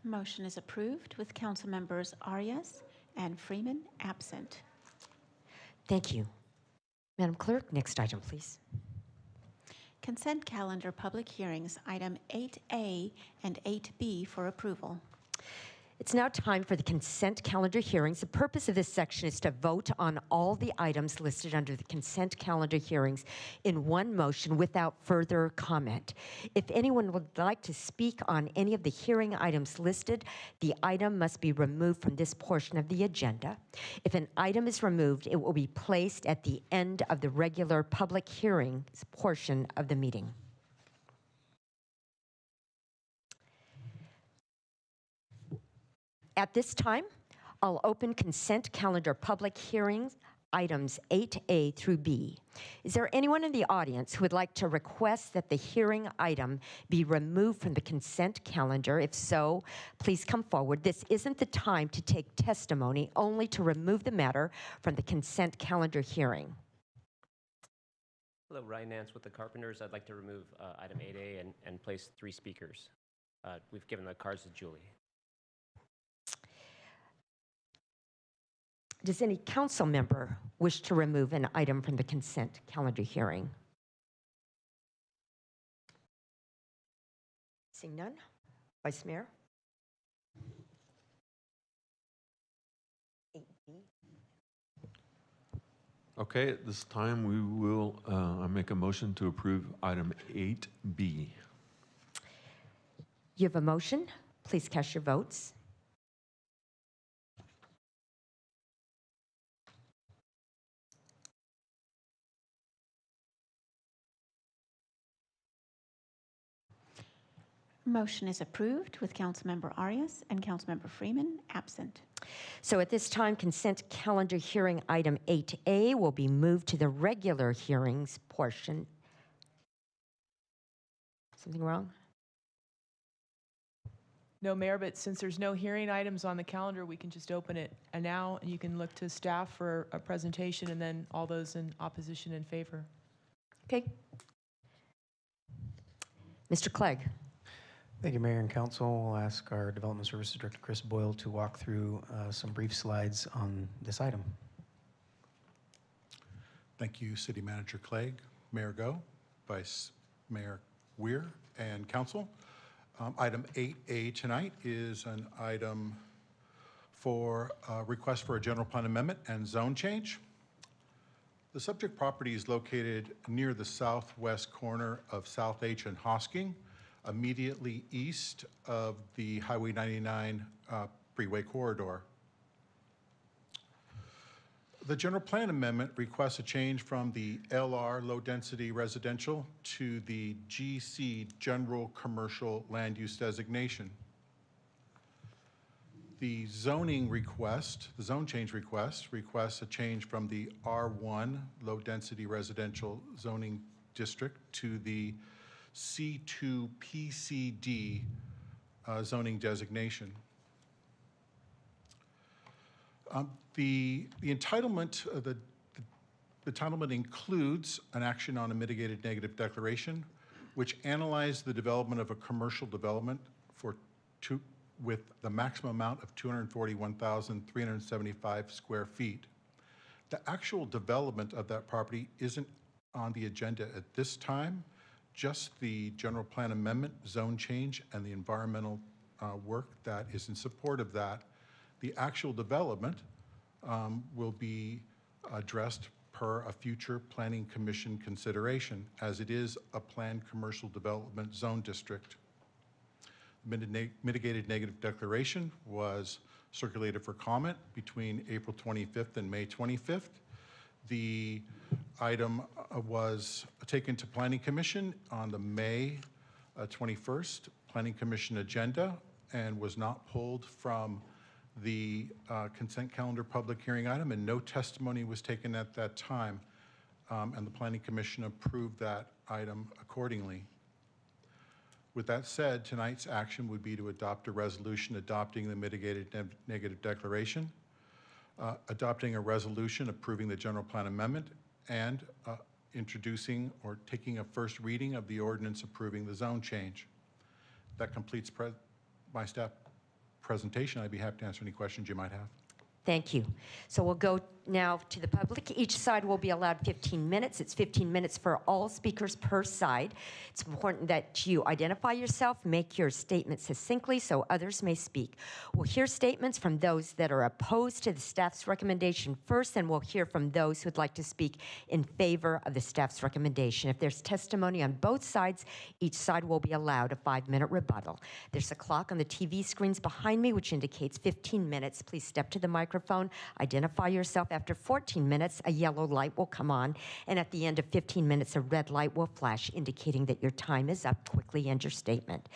Motion is approved with council members Arias and Freeman absent. Thank you. Madam Clerk, next item, please. Consent calendar public hearings, item 8A and 8B for approval. It's now time for the consent calendar hearings. The purpose of this section is to vote on all the items listed under the consent calendar hearings in one motion without further comment. If anyone would like to speak on any of the hearing items listed, the item must be removed from this portion of the agenda. If an item is removed, it will be placed at the end of the regular public hearings portion of the meeting. At this time, I'll open consent calendar public hearings, items 8A through B. Is there anyone in the audience who would like to request that the hearing item be removed from the consent calendar? If so, please come forward. This isn't the time to take testimony, only to remove the matter from the consent calendar hearing. Hello, Ryan Nance with the Carpenters. I'd like to remove item 8A and place 3 speakers. We've given the cards to Julie. Does any council member wish to remove an item from the consent calendar hearing? Seeing none. Vice Mayor? 8B. Okay, at this time, we will make a motion to approve item 8B. You have a motion. Please cast your votes. Motion is approved with Councilmember Arias and Councilmember Freeman absent. So at this time, consent calendar hearing item 8A will be moved to the regular hearings portion. Something wrong? No, Mayor, but since there's no hearing items on the calendar, we can just open it now, and you can look to staff for a presentation, and then all those in opposition in favor. Okay. Mr. Clegg. Thank you, Mayor and Council. We'll ask our Development Services Director, Chris Boyle, to walk through some brief slides on this item. Thank you, City Manager Clegg, Mayor Go, Vice Mayor Weir, and Council. Item 8A tonight is an item for request for a general plan amendment and zone change. The subject property is located near the southwest corner of South H and Hosking, immediately east of the Highway 99 freeway corridor. The general plan amendment requests a change from the LR, low density residential, to the GC, general commercial land use designation. The zoning request, the zone change requests a change from the R1, low density residential zoning district, to the C2 PCD zoning designation. The entitlement, the entitlement includes an action on a mitigated negative declaration, which analyzed the development of a commercial development with the maximum amount of 241,375 square feet. The actual development of that property isn't on the agenda at this time, just the general plan amendment, zone change, and the environmental work that is in support of that. The actual development will be addressed per a future Planning Commission consideration, as it is a planned commercial development zone district. Mitigated negative declaration was circulated for comment between April 25th and May 25th. The item was taken to Planning Commission on the May 21st Planning Commission agenda and was not pulled from the consent calendar public hearing item, and no testimony was taken at that time, and the Planning Commission approved that item accordingly. With that said, tonight's action would be to adopt a resolution adopting the mitigated negative declaration, adopting a resolution approving the general plan amendment, and introducing or taking a first reading of the ordinance approving the zone change. That completes my staff presentation. I'd be happy to answer any questions you might have. Thank you. So we'll go Now, to the public, each side will be allowed 15 minutes. It's 15 minutes for all speakers per side. It's important that you identify yourself, make your statement succinctly so others may speak. We'll hear statements from those that are opposed to the staff's recommendation first, and we'll hear from those who'd like to speak in favor of the staff's recommendation. If there's testimony on both sides, each side will be allowed a 5-minute rebuttal. There's a clock on the TV screens behind me which indicates 15 minutes. Please step to the microphone, identify yourself. After 14 minutes, a yellow light will come on, and at the end of 15 minutes, a red light will flash, indicating that your time is up. Quickly end your statement.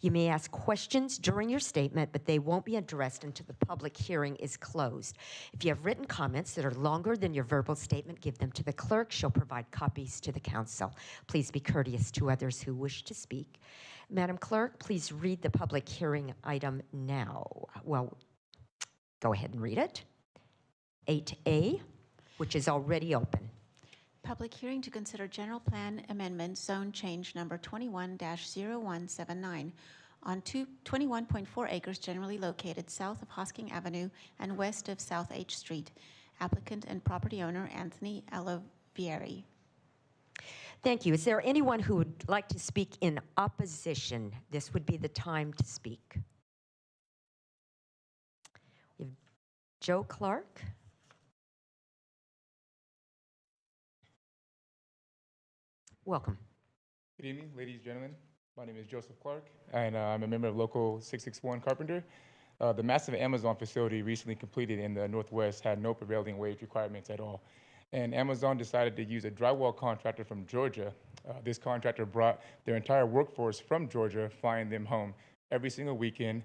You may ask questions during your statement, but they won't be addressed until the public hearing is closed. If you have written comments that are longer than your verbal statement, give them to the clerk. She'll provide copies to the council. Please be courteous to others who wish to speak. Madam Clerk, please read the public hearing item now. Well, go ahead and read it. 8A, which is already open. Public hearing to consider general plan amendment zone change number 21-0179 on 21.4 acres generally located south of Hosking Avenue and west of South H Street. Applicant and property owner Anthony Alovieri. Thank you. Is there anyone who would like to speak in opposition? This would be the time to speak. We have Joe Clark. Welcome. Good evening, ladies and gentlemen. My name is Joseph Clark, and I'm a member of Local 661 Carpenter. The massive Amazon facility recently completed in the Northwest had no prevailing wage requirements at all. And Amazon decided to use a drywall contractor from Georgia. This contractor brought their entire workforce from Georgia, flying them home every single weekend.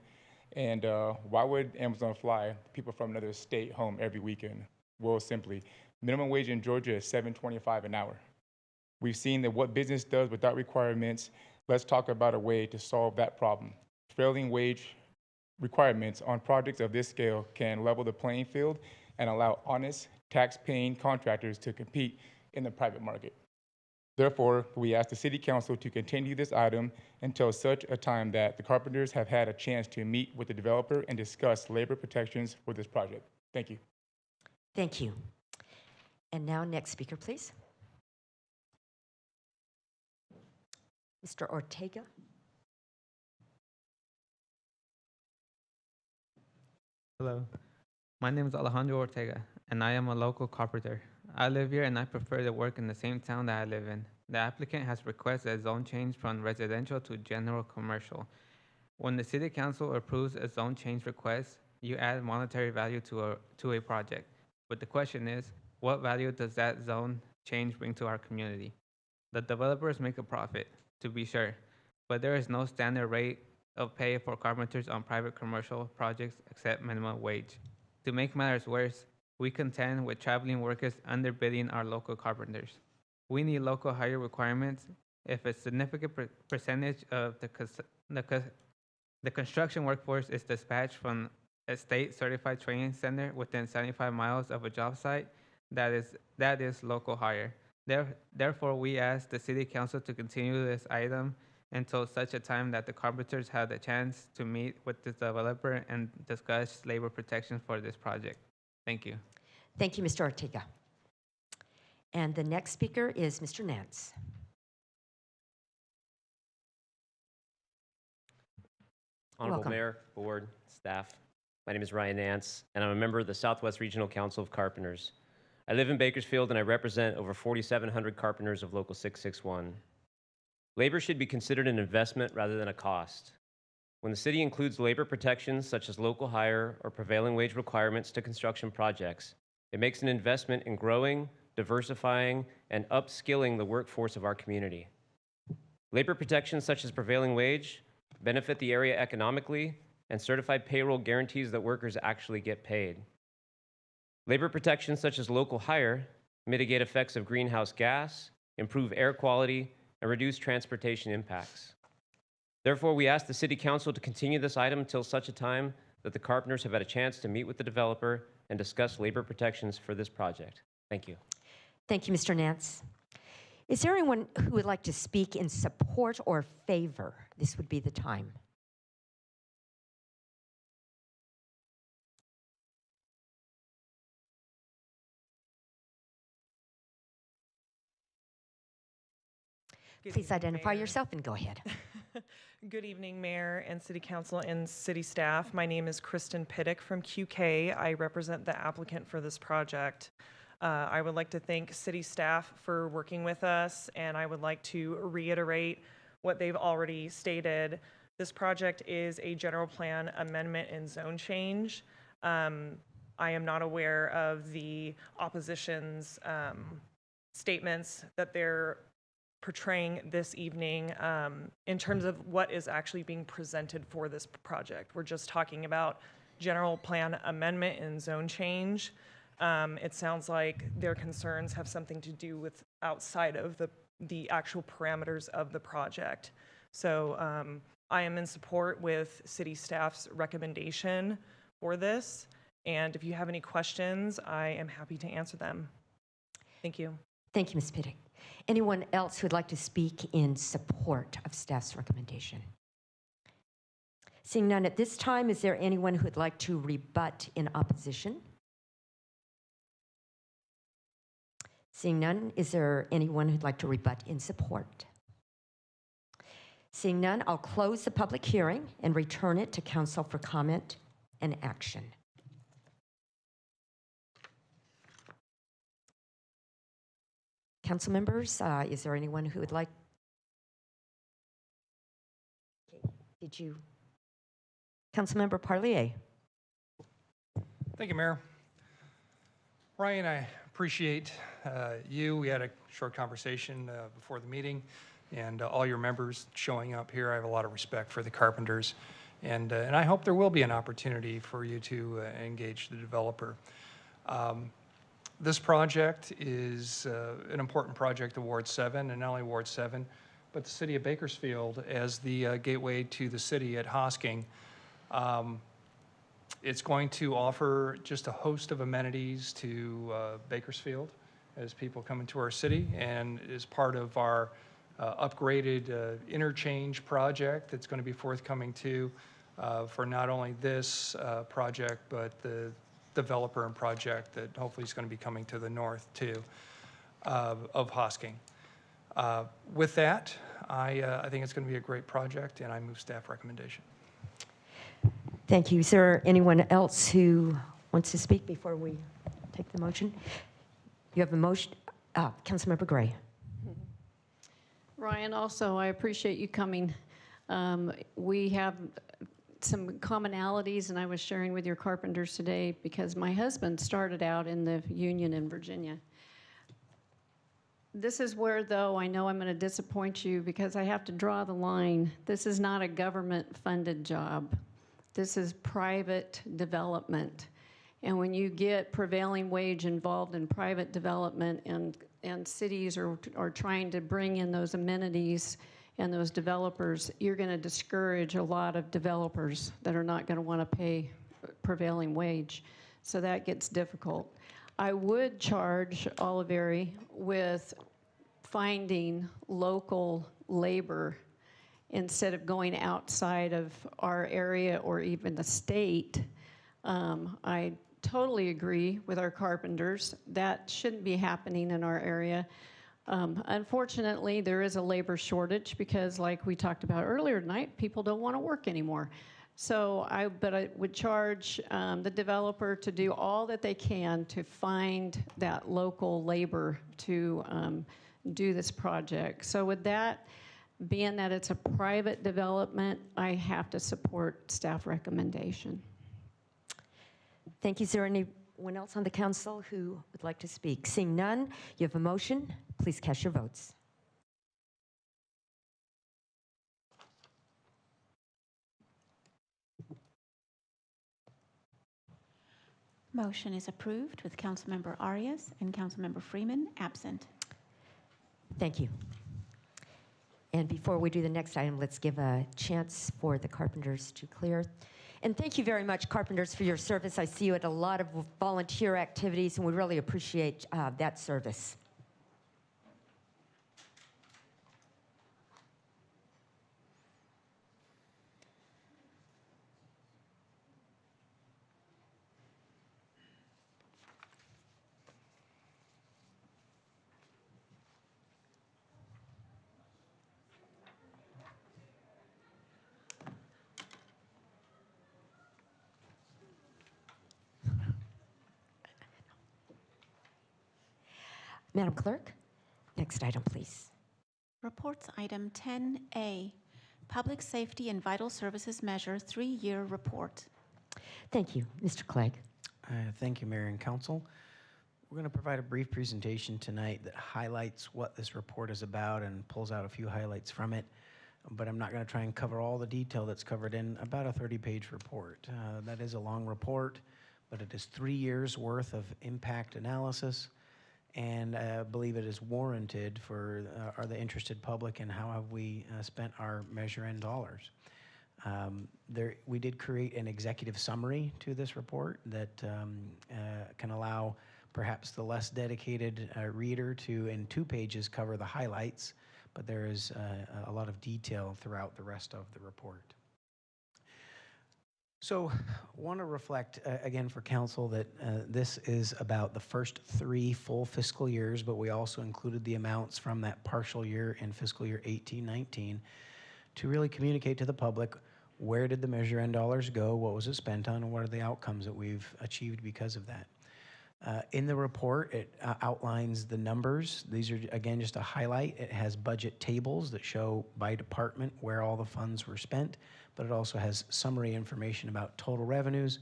And why would Amazon fly people from another state home every weekend? Well, simply, minimum wage in Georgia is $7.25 an hour. We've seen that what business does without requirements. Let's talk about a way to solve that problem. Prevailing wage requirements on projects of this scale can level the playing field and allow honest, tax-paying contractors to compete in the private market. Therefore, we ask the City Council to continue this item until such a time that the carpenters have had a chance to meet with the developer and discuss labor protections for this project. Thank you. Thank you. And now, next speaker, please. Mr. Ortega. Hello, my name is Alejandro Ortega, and I am a local carpenter. I live here and I prefer to work in the same town that I live in. The applicant has requested a zone change from residential to general commercial. When the City Council approves a zone change request, you add monetary value to a project. But the question is, what value does that zone change bring to our community? The developers make a profit, to be sure, but there is no standard rate of pay for carpenters on private commercial projects except minimum wage. To make matters worse, we contend with traveling workers underbidding our local carpenters. We need local hire requirements. If a significant percentage of the construction workforce is dispatched from a state certified training center within 75 miles of a job site, that is local hire. Therefore, we ask the City Council to continue this item until such a time that the carpenters have the chance to meet with the developer and discuss labor protections for this project. Thank you. Thank you, Mr. Ortega. And the next speaker is Mr. Nance. Honorable Welcome. Mayor, Board, staff, my name is Ryan Nance, and I'm a member of the Southwest Regional Council of Carpenters. I live in Bakersfield, and I represent over 4,700 carpenters of Local 661. Labor should be considered an investment rather than a cost. When the city includes labor protections such as local hire or prevailing wage requirements to construction projects, it makes an investment in growing, diversifying, and upskilling the workforce of our community. Labor protections such as prevailing wage benefit the area economically, and certified payroll guarantees that workers actually get paid. Labor protections such as local hire mitigate effects of greenhouse gas, improve air quality, and reduce transportation impacts. Therefore, we ask the City Council to continue this item until such a time that the carpenters have had a chance to meet with the developer and discuss labor protections for this project. Thank you. Thank you, Mr. Nance. Is there anyone who would like to speak in support or favor? This would be the time. Please identify yourself and go ahead. Good evening, Mayor and City Council and City staff. My name is Kristen Piddick from QK. I represent the applicant for this project. I would like to thank city staff for working with us, and I would like to reiterate what they've already stated. This project is a general plan amendment and zone change. I am not aware of the opposition's statements that they're portraying this evening in terms of what is actually being presented for this project. We're just talking about general plan amendment and zone change. It sounds like their concerns have something to do with outside of the actual parameters of the project. So I am in support with city staff's recommendation for this. And if you have any questions, I am happy to answer them. Thank you. Thank you, Ms. Piddick. Anyone else who would like to speak in support of staff's recommendation? Seeing none at this time, is there anyone who would like to rebut in opposition? Seeing none, is there anyone who'd like to rebut in support? Seeing none, I'll close the public hearing and return it to council for comment and action. Council members, is there anyone who would like? Okay. Did you? Councilmember Parlier. Thank you, Mayor. Ryan, I appreciate you. We had a short conversation before the meeting, and all your members showing up here. I have a lot of respect for the Carpenters, and I hope there will be an opportunity for you to engage the developer. This project is an important project of Ward 7, and not only Ward 7, but the city of Bakersfield as the gateway to the city at Hosking. It's going to offer just a host of amenities to Bakersfield as people come into our city, and is part of our upgraded interchange project that's going to be forthcoming too for not only this project, but the developer and project that hopefully is going to be coming to the north too of Hosking. With that, I think it's going to be a great project, and I move staff recommendation. Thank you. Is there anyone else who wants to speak before we take the motion? You have a motion. Councilmember Gray. Ryan, also, I appreciate you coming. We have some commonalities, and I was sharing with your carpenters today because my husband started out in the union in Virginia. This is where, though, I know I'm going to disappoint you because I have to draw the line. This is not a government-funded job. This is private development. And when you get prevailing wage involved in private development and cities are trying to bring in those amenities and those developers, you're going to discourage a lot of developers that are not going to want to pay prevailing wage. So that gets difficult. I would charge Oliveri with finding local labor instead of going outside of our area or even the state. I totally agree with our carpenters. That shouldn't be happening in our area. Unfortunately, there is a labor shortage because, like we talked about earlier tonight, people don't want to work anymore. So I would charge the developer to do all that they can to find that local labor to do this project. So with that, being that it's a private development, I have to support staff recommendation. Thank you. Is there anyone else on the council who would like to speak? Seeing none, you have a motion. Please cast your votes. Motion is approved with Councilmember Arias and Councilmember Freeman absent. Thank you. And before we do the next item, let's give a chance for the carpenters to clear. And thank you very much, carpenters, for your service. I see you at a lot of volunteer activities, and we really appreciate that service. Madam Clerk, next item, please. Reports item 10A, Public Safety and Vital Services Measure 3-Year Report. Thank you. Mr. Clegg. Thank you, Mayor and Council. We're going to provide a brief presentation tonight that highlights what this report is about and pulls out a few highlights from it. But I'm not going to try and cover all the detail that's covered in about a 30-page report. That is a long report, but it is 3 years' worth of impact analysis, and I believe it is warranted for the interested public and how have we spent our Measure N dollars. We did create an executive summary to this report that can allow perhaps the less dedicated reader to, in 2 pages, cover the highlights, but there is a lot of detail throughout the rest of the report. So I want to reflect again for council that this is about the first 3 full fiscal years, but we also included the amounts from that partial year in fiscal year 18-19 to really communicate to the public where did the Measure N dollars go, what was it spent on, and what are the outcomes that we've achieved because of that. In the report, it outlines the numbers. These are, again, just a highlight. It has budget tables that show by department where all the funds were spent, but it also has summary information about total revenues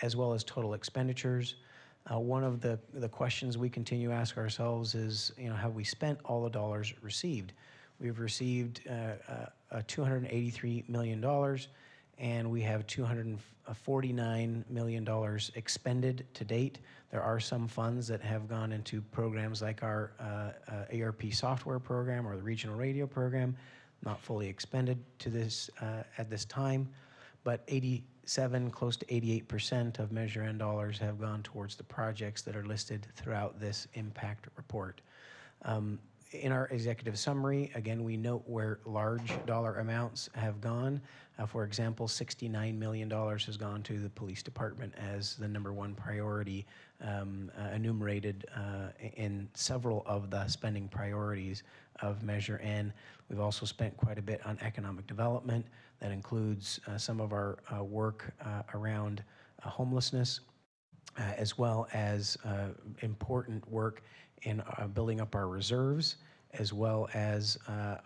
as well as total expenditures. One of the questions we continue to ask ourselves is, have we spent all the dollars received? We've received $283 million, and we have $249 million expended to date. There are some funds that have gone into programs like our ARP software program or the regional radio program, not fully expended to this at this time, but 87, close to 88% of Measure N dollars have gone towards the projects that are listed throughout this impact report. In our executive summary, again, we note where large dollar amounts have gone. For example, $69 million has gone to the police department as the #1 priority, enumerated in several of the spending priorities of Measure N. We've also spent quite a bit on economic development. That includes some of our work around homelessness, as well as important work in building up our reserves, as well as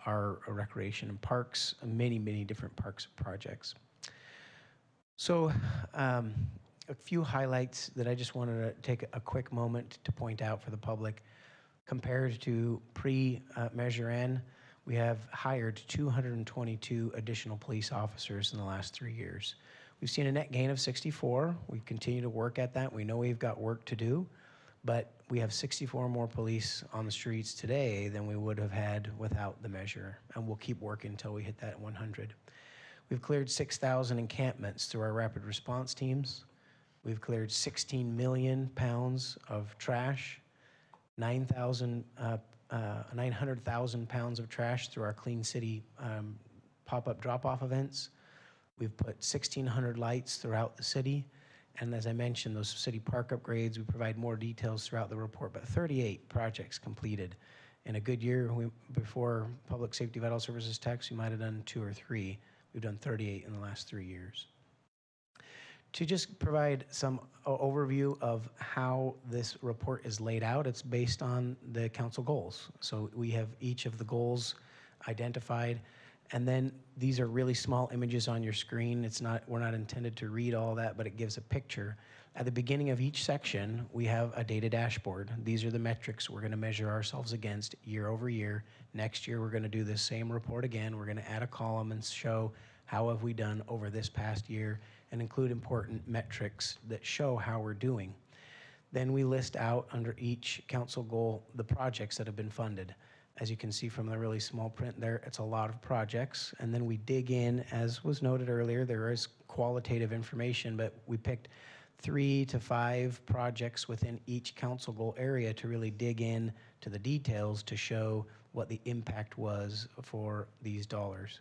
our recreation and parks, many different parks projects. So a few highlights that I just wanted to take a quick moment to point out for the public. Compared to pre-Measure N, we have hired 222 additional police officers in the last 3 years. We've seen a net gain of 64. We continue to work at that. We know we've got work to do, but we have 64 more police on the streets today than we would have had without the measure, and we'll keep working until we hit that 100. We've cleared 6,000 encampments through our rapid response teams. We've cleared 16 million pounds of trash, 900,000 pounds of trash through our Clean City pop-up drop-off events. We've put 1,600 lights throughout the city. And as I mentioned, those city park upgrades, we provide more details throughout the report, but 38 projects completed. In a good year, before Public Safety Vital Services tax, we might have done 2 or 3. We've done 38 in the last 3 years. To just provide some overview of how this report is laid out, it's based on the council goals. So we have each of the goals identified, and then these are really small images on your screen. We're not intended to read all that, but it gives a picture. At the beginning of each section, we have a data dashboard. These are the metrics we're going to measure ourselves against year over year. Next year, we're going to do this same report again. We're going to add a column and show how have we done over this past year and include important metrics that show how we're doing. Then we list out under each council goal the projects that have been funded. As you can see from the really small print there, it's a lot of projects. And then we dig in, as was noted earlier, there is qualitative information, but we picked 3 to 5 projects within each council goal area to really dig in to the details to show what the impact was for these dollars.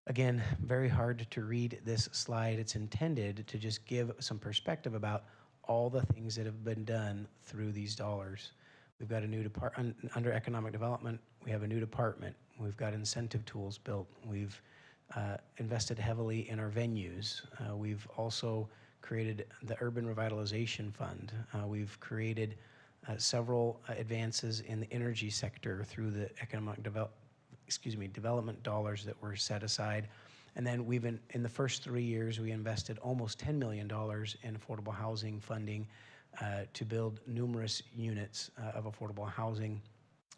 Again, very hard to read this slide. It's intended to just give some perspective about all the things that have been done through these dollars. We've got a new department under economic development. We have a new department. We've got incentive tools built. We've invested heavily in our venues. We've also created the Urban Revitalization Fund. We've created several advances in the energy sector through the development dollars that were set aside. And then in the first 3 years, we invested almost $10 million in affordable housing funding to build numerous units of affordable housing.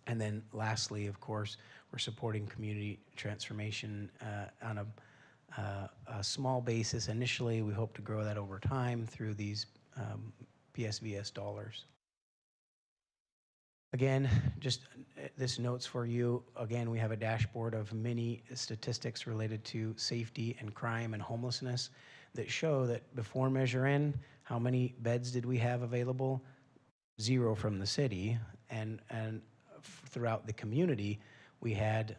And then lastly, of course, we're supporting community transformation on a small basis. Initially, we hope to grow that over time through these PSVS dollars. Again, just this notes for you. Again, we have a dashboard of many statistics related to safety and crime and homelessness that show that before Measure N, how many beds did we have available? 0 from the city, and throughout the community, we had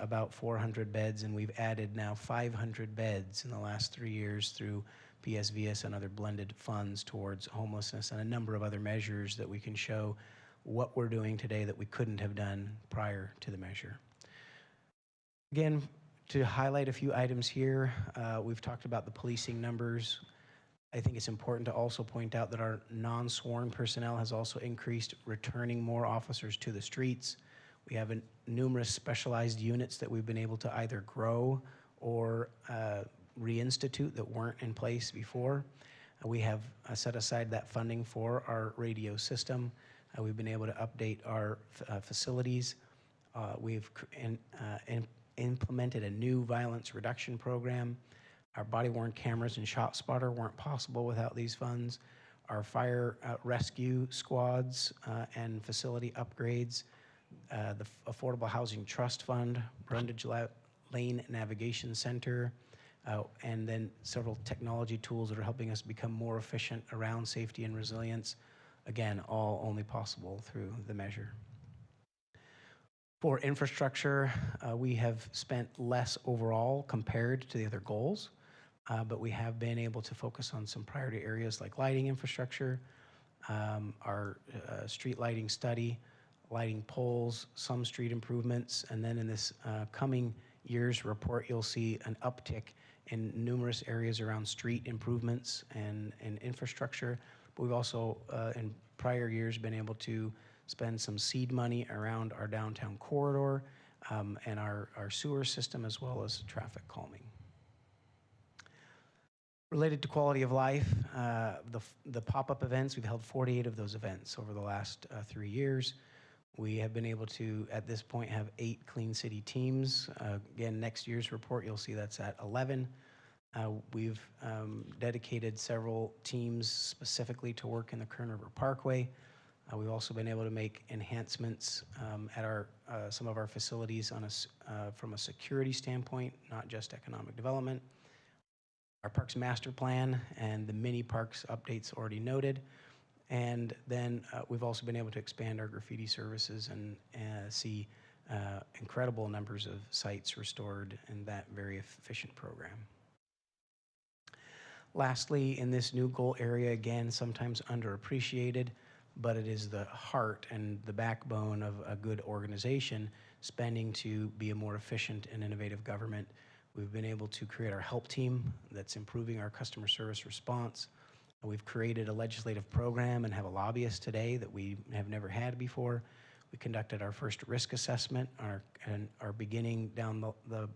about 400 beds, and we've added now 500 beds in the last 3 years through PSVS and other blended funds towards homelessness, and a number of other measures that we can show what we're doing today that we couldn't have done prior to the measure. Again, to highlight a few items here, we've talked about the policing numbers. I think it's important to also point out that our non-sworn personnel has also increased, returning more officers to the streets. We have numerous specialized units that we've been able to either grow or reinstitute that weren't in place before. We have set aside that funding for our radio system. We've been able to update our facilities. We've implemented a new violence reduction program. Our body-worn cameras and shot spotter weren't possible without these funds. Our fire rescue squads and facility upgrades, the Affordable Housing Trust Fund, Brundage Lane Navigation Center, and then several technology tools that are helping us become more efficient around safety and resilience. Again, all only possible through the measure. For infrastructure, we have spent less overall compared to the other goals, but we have been able to focus on some priority areas like lighting infrastructure, our street lighting study, lighting poles, some street improvements, and then in this coming year's report, you'll see an uptick in numerous areas around street improvements and infrastructure. But we've also, in prior years, been able to spend some seed money around our downtown corridor and our sewer system, as well as traffic calming. Related to quality of life, the pop-up events, we've held 48 of those events over the last 3 years. We have been able to, at this point, have 8 Clean City teams. Again, next year's report, you'll see that's at 11. We've dedicated several teams specifically to work in the Kern River Parkway. We've also been able to make enhancements at some of our facilities from a security standpoint, not just economic development. Our Parks Master Plan and the mini parks updates already noted. And then we've also been able to expand our graffiti services and see incredible numbers of sites restored in that very efficient program. Lastly, in this new goal area, again, sometimes underappreciated, but it is the heart and the backbone of a good organization, spending to be a more efficient and innovative government. We've been able to create our help team that's improving our customer service response. We've created a legislative program and have a lobbyist today that we have never had before. We conducted our first risk assessment and are beginning down the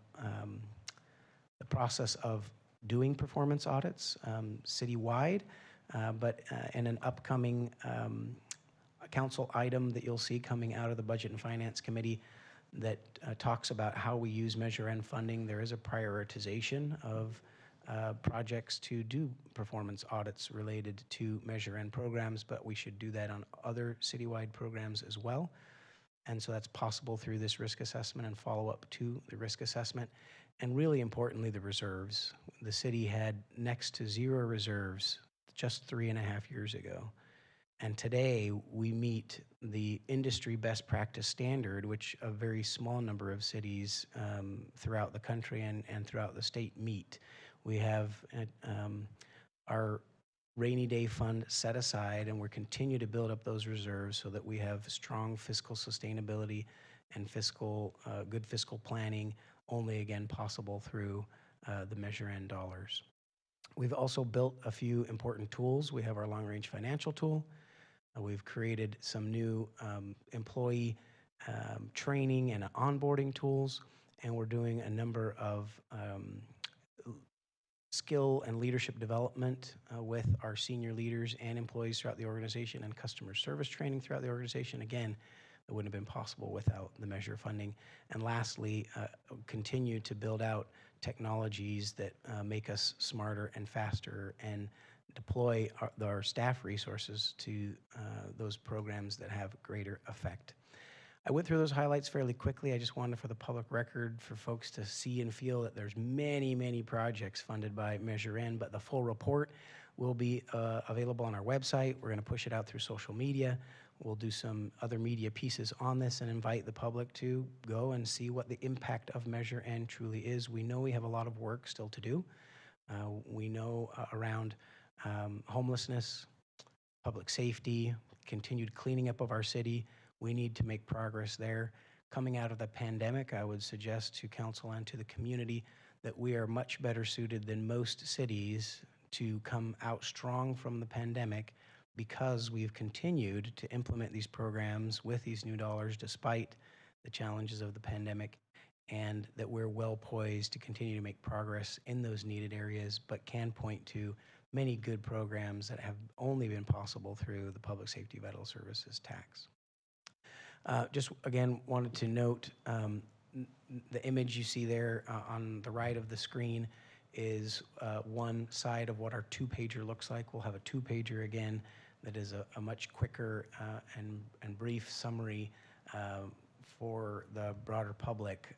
process of doing performance audits citywide, but in an upcoming council item that you'll see coming out of the Budget and Finance Committee that talks about how we use Measure N funding. There is a prioritization of projects to do performance audits related to Measure N programs, but we should do that on other citywide programs as well. And so that's possible through this risk assessment and follow-up to the risk assessment. And really importantly, the reserves. The city had next to 0 reserves just 3.5 years ago. And today we meet the industry best practice standard, which a very small number of cities throughout the country and throughout the state meet. We have our rainy day fund set aside, and we're continue to build up those reserves so that we have strong fiscal sustainability and good fiscal planning, only again possible through the Measure N dollars. We've also built a few important tools. We have our long-range financial tool. We've created some new employee training and onboarding tools, and we're doing a number of skill and leadership development with our senior leaders and employees throughout the organization, and customer service training throughout the organization. Again, that wouldn't have been possible without the measure funding. And lastly, continue to build out technologies that make us smarter and faster, and deploy our staff resources to those programs that have greater effect. I went through those highlights fairly quickly. I just wanted, for the public record, for folks to see and feel that there's many, many projects funded by Measure N, but the full report will be available on our website. We're going to push it out through social media. We'll do some other media pieces on this and invite the public to go and see what the impact of Measure N truly is. We know we have a lot of work still to do. We know around homelessness, public safety, continued cleaning up of our city. We need to make progress there. Coming out of the pandemic, I would suggest to council and to the community that we are much better suited than most cities to come out strong from the pandemic, because we've continued to implement these programs with these new dollars despite the challenges of the pandemic, and that we're well poised to continue to make progress in those needed areas, but can point to many good programs that have only been possible through the Public Safety Vital Services tax. Just again, wanted to note the image you see there on the right of the screen is one side of what our two-pager looks like. We'll have a two-pager again that is a much quicker and brief summary for the broader public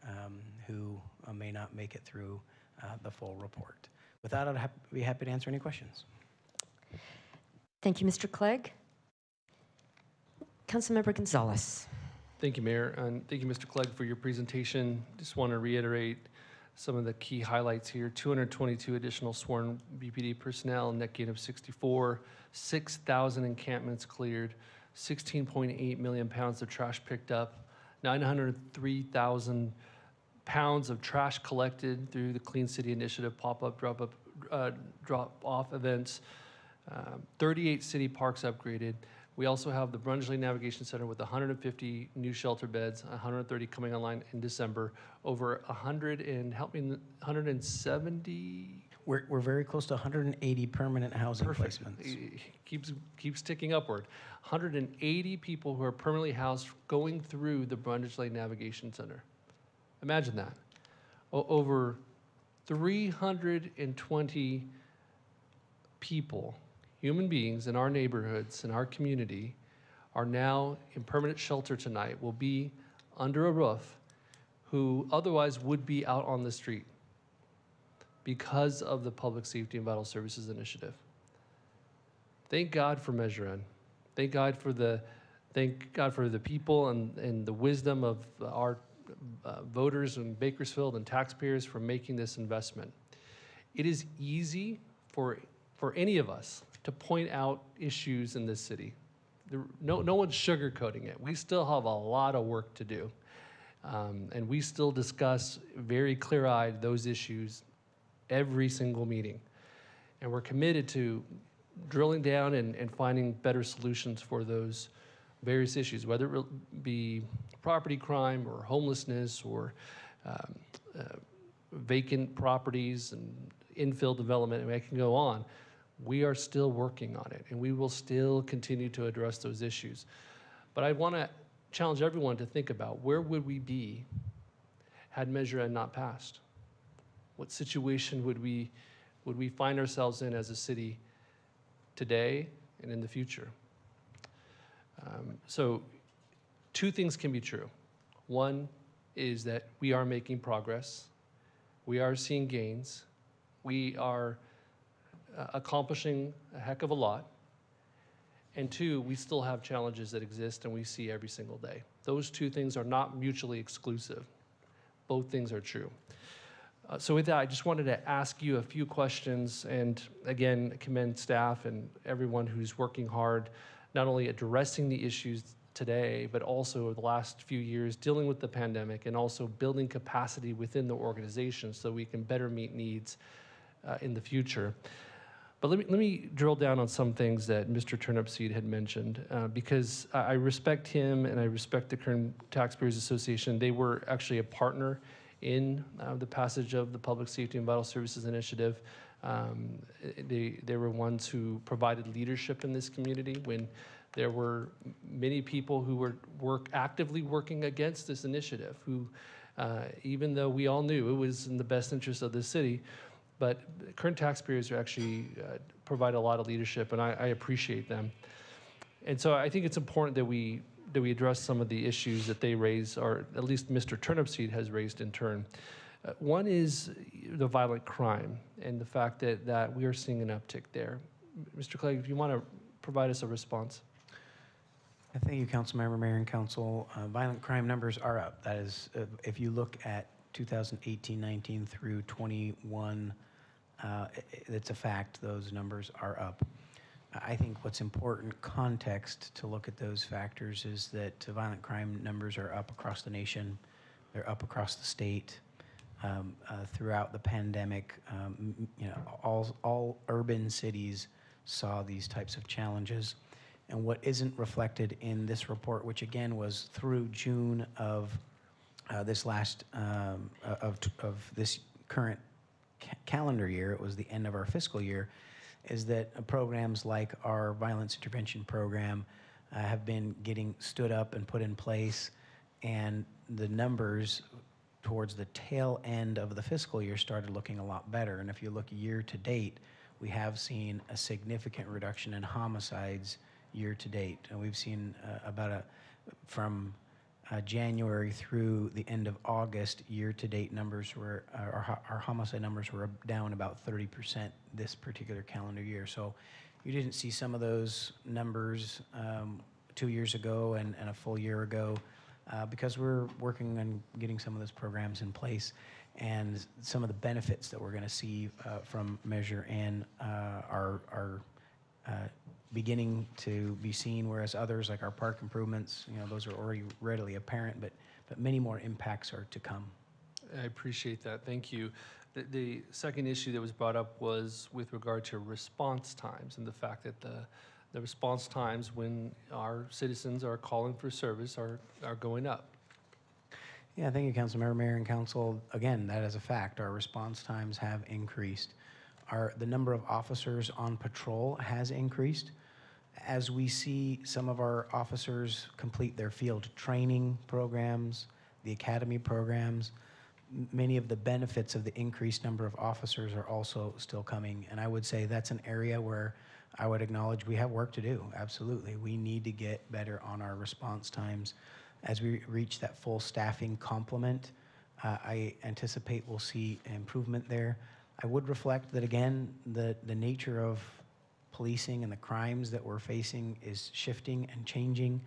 who may not make it through the full report. With that, I'd be happy to answer any questions. Thank you, Mr. Clegg. Councilmember Gonzalez. Thank you, Mayor, and thank you, Mr. Clegg, for your presentation. Just want to reiterate some of the key highlights here. 222 additional sworn BPD personnel, net gain of 64, 6,000 encampments cleared, 16.8 million pounds of trash picked up, 903,000 pounds of trash collected through the Clean City Initiative pop-up, drop-off events, 38 city parks upgraded. We also have the Brunsley Navigation Center with 150 new shelter beds, 130 coming online in December, over 170. We're very close to 180 permanent housing placements. Keeps ticking upward. 180 people who are permanently housed going through the Brunsley Navigation Center. Imagine that. Over 320 people, human beings in our neighborhoods, in our community, are now in permanent shelter tonight, will be under a roof, who otherwise would be out on the street because of the Public Safety and Vital Services Initiative. Thank God for Measure N. Thank God for the people and the wisdom of our voters in Bakersfield and taxpayers for making this investment. It is easy for any of us to point out issues in this city. No one's sugarcoating it. We still have a lot of work to do. And we still discuss very clear-eyed those issues every single meeting. And we're committed to drilling down and finding better solutions for those various issues, whether it be property crime or homelessness or vacant properties and infill development, and I can go on. We are still working on it, and we will still continue to address those issues. But I want to challenge everyone to think about, where would we be had Measure N not passed? What situation would we find ourselves in as a city today and in the future? So two things can be true. One is that we are making progress. We are seeing gains. We are accomplishing a heck of a lot. And two, we still have challenges that exist and we see every single day. Those two things are not mutually exclusive. Both things are true. So with that, I just wanted to ask you a few questions, and again, commend staff and everyone who's working hard, not only addressing the issues today, but also over the last few years dealing with the pandemic and also building capacity within the organization so we can better meet needs in the future. But let me drill down on some things that Mr. Turnipseed had mentioned, because I respect him and I respect the Kern Taxpayers Association. They were actually a partner in the passage of the Public Safety and Vital Services Initiative. They were ones who provided leadership in this community when there were many people who were actively working against this initiative, who, even though we all knew it was in the best interest of the city, but current taxpayers are actually provide a lot of leadership, and I appreciate them. And so I think it's important that we address some of the issues that they raise, or at least Mr. Turnipseed has raised in turn. One is the violent crime and the fact that we are seeing an uptick there. Mr. Clegg, if you want to provide us a response. Thank you, Councilmember, Mayor, and Council. Violent crime numbers are up. That is, if you look at 2018-19 through 21, it's a fact, those numbers are up. I think what's important context to look at those factors is that violent crime numbers are up across the nation. They're up across the state. Throughout the pandemic, all urban cities saw these types of challenges. And what isn't reflected in this report, which again was through June of this last of this current calendar year, it was the end of our fiscal year, is that programs like our violence intervention program have been getting stood up and put in place, and the numbers towards the tail end of the fiscal year started looking a lot better. And if you look year to date, we have seen a significant reduction in homicides year to date. And we've seen from January through the end of August, year to date numbers were, our homicide numbers were down about 30% this particular calendar year. So you didn't see some of those numbers 2 years ago and a full year ago. Because we're working on getting some of those programs in place, and some of the benefits that we're going to see from Measure N are beginning to be seen, whereas others, like our park improvements, those are already readily apparent, but many more impacts are to come. I appreciate that. Thank you. The second issue that was brought up was with regard to response times and the fact that the response times when our citizens are calling for service are going up. Yeah, thank you, Councilmember, Mayor, and Council. Again, that is a fact. Our response times have increased. The number of officers on patrol has increased. As we see some of our officers complete their field training programs, the academy programs, many of the benefits of the increased number of officers are also still coming. And I would say that's an area where I would acknowledge we have work to do. Absolutely. We need to get better on our response times. As we reach that full staffing complement, I anticipate we'll see improvement there. I would reflect that, again, the nature of policing and the crimes that we're facing is shifting and changing.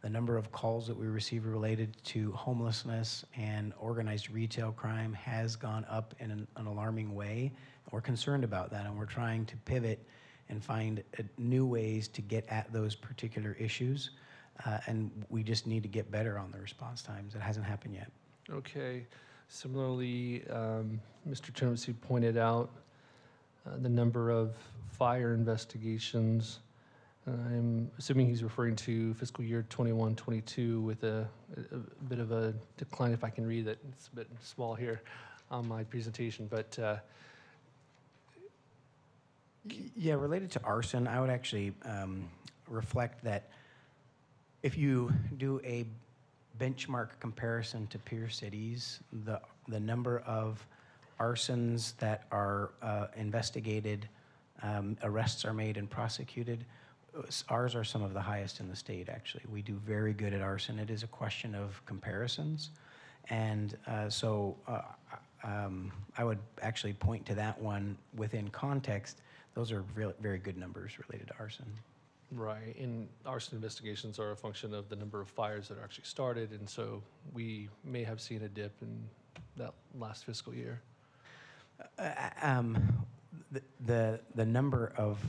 The number of calls that we receive related to homelessness and organized retail crime has gone up in an alarming way. We're concerned about that, and we're trying to pivot and find new ways to get at those particular issues. And we just need to get better on the response times. It hasn't happened yet. Okay. Similarly, Mr. Turnipseed pointed out the number of fire investigations. I'm assuming he's referring to fiscal year 21-22 with a bit of a decline, if I can read it. It's a bit small here on my presentation, but yeah, related to arson, I would actually reflect that if you do a benchmark comparison to peer cities, the number of arsons that are investigated, arrests are made and prosecuted, ours are some of the highest in the state, actually. We do very good at arson. It is a question of comparisons. And so I would actually point to that one within context. Those are very good numbers related to arson. right, and arson investigations are a function of the number of fires that are actually started, and so we may have seen a dip in that last fiscal year. The number of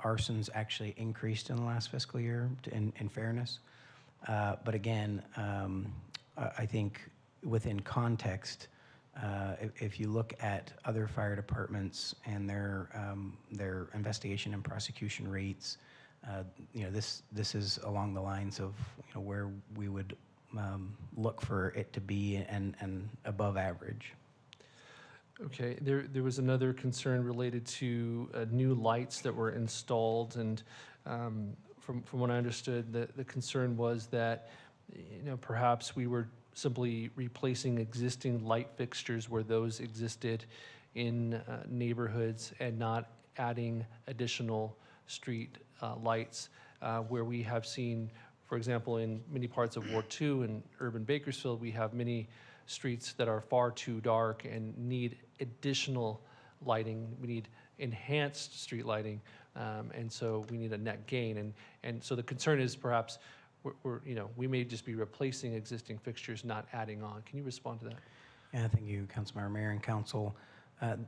arsons actually increased in the last fiscal year, in fairness. But again, I think within context, If you look at other fire departments and their investigation and prosecution rates, this is along the lines of where we would look for it to be and above average. Okay, there was another concern related to new lights that were installed, and from what I understood, the concern was that perhaps we were simply replacing existing light fixtures where those existed in neighborhoods and not adding additional street lights, where we have seen, for example, in many parts of Ward 2 in urban Bakersfield, we have many streets that are far too dark and need additional lighting. We need enhanced street lighting, and so we need a net gain. And so the concern is perhaps we may just be replacing existing fixtures, not adding on. Can you respond to that? Yeah, thank you, Councilmember, Mayor, and Council.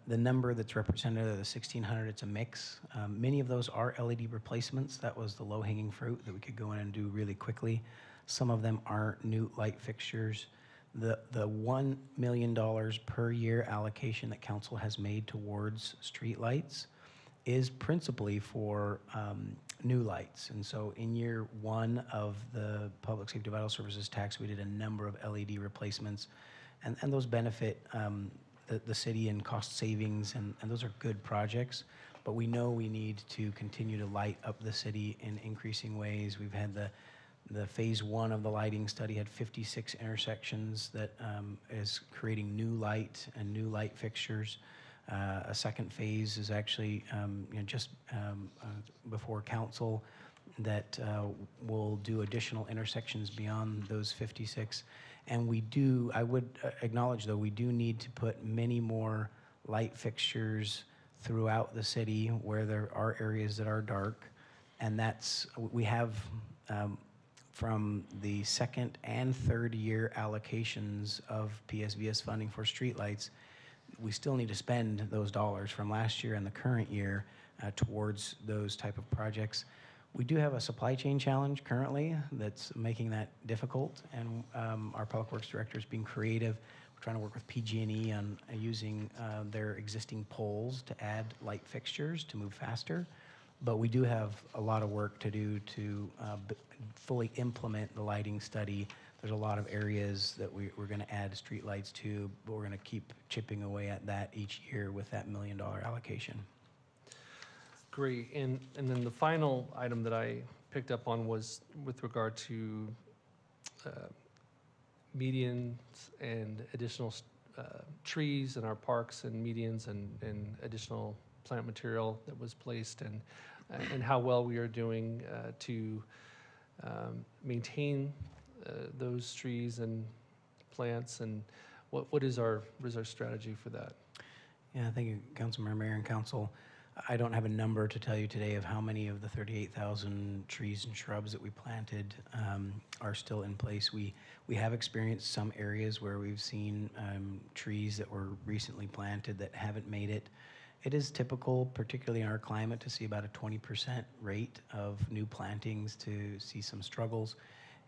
The number that's represented of the 1,600, it's a mix. Many of those are LED replacements. That was the low-hanging fruit that we could go in and do really quickly. Some of them are new light fixtures. The $1 million per year allocation that council has made towards street lights is principally for new lights. And so in year one of the Public Safety Vital Services tax, we did a number of LED replacements, and those benefit the city in cost savings, and those are good projects. But we know we need to continue to light up the city in increasing ways. We've had the phase one of the lighting study had 56 intersections that is creating new light and new light fixtures. A second phase is actually just before council that will do additional intersections beyond those 56. And I would acknowledge though, we do need to put many more light fixtures throughout the city where there are areas that are dark. And we have from the second and third year allocations of PSVS funding for streetlights, we still need to spend those dollars from last year and the current year towards those type of projects. We do have a supply chain challenge currently that's making that difficult, and our Public Works Director is being creative. We're trying to work with PG&E on using their existing poles to add light fixtures to move faster. But we do have a lot of work to do to fully implement the lighting study. There's a lot of areas that we're going to add streetlights to, but we're going to keep chipping away at that each year with that $1 million allocation. Great. And then the final item that I picked up on was with regard to medians and additional trees in our parks and medians and additional plant material that was placed, and how well we are doing to maintain those trees and plants, and what is our strategy for that? Yeah, thank you, Councilmember, Mayor, and Council. I don't have a number to tell you today of how many of the 38,000 trees and shrubs that we planted are still in place. We have experienced some areas where we've seen trees that were recently planted that haven't made it. It is typical, particularly in our climate, to see about a 20% rate of new plantings to see some struggles.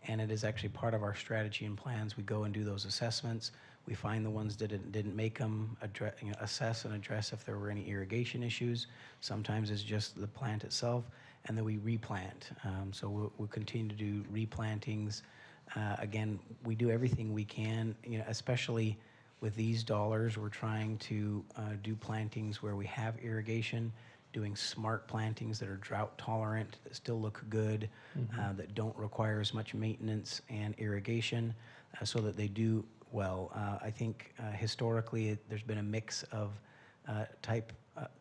And it is actually part of our strategy and plans. We go and do those assessments. We find the ones that didn't make them, assess and address if there were any irrigation issues. Sometimes it's just the plant itself, and then we replant. So we'll continue to do replantings. Again, we do everything we can, especially with these dollars. We're trying to do plantings where we have irrigation, doing smart plantings that are drought tolerant, that still look good, that don't require as much maintenance and irrigation, so that they do well. I think historically there's been a mix of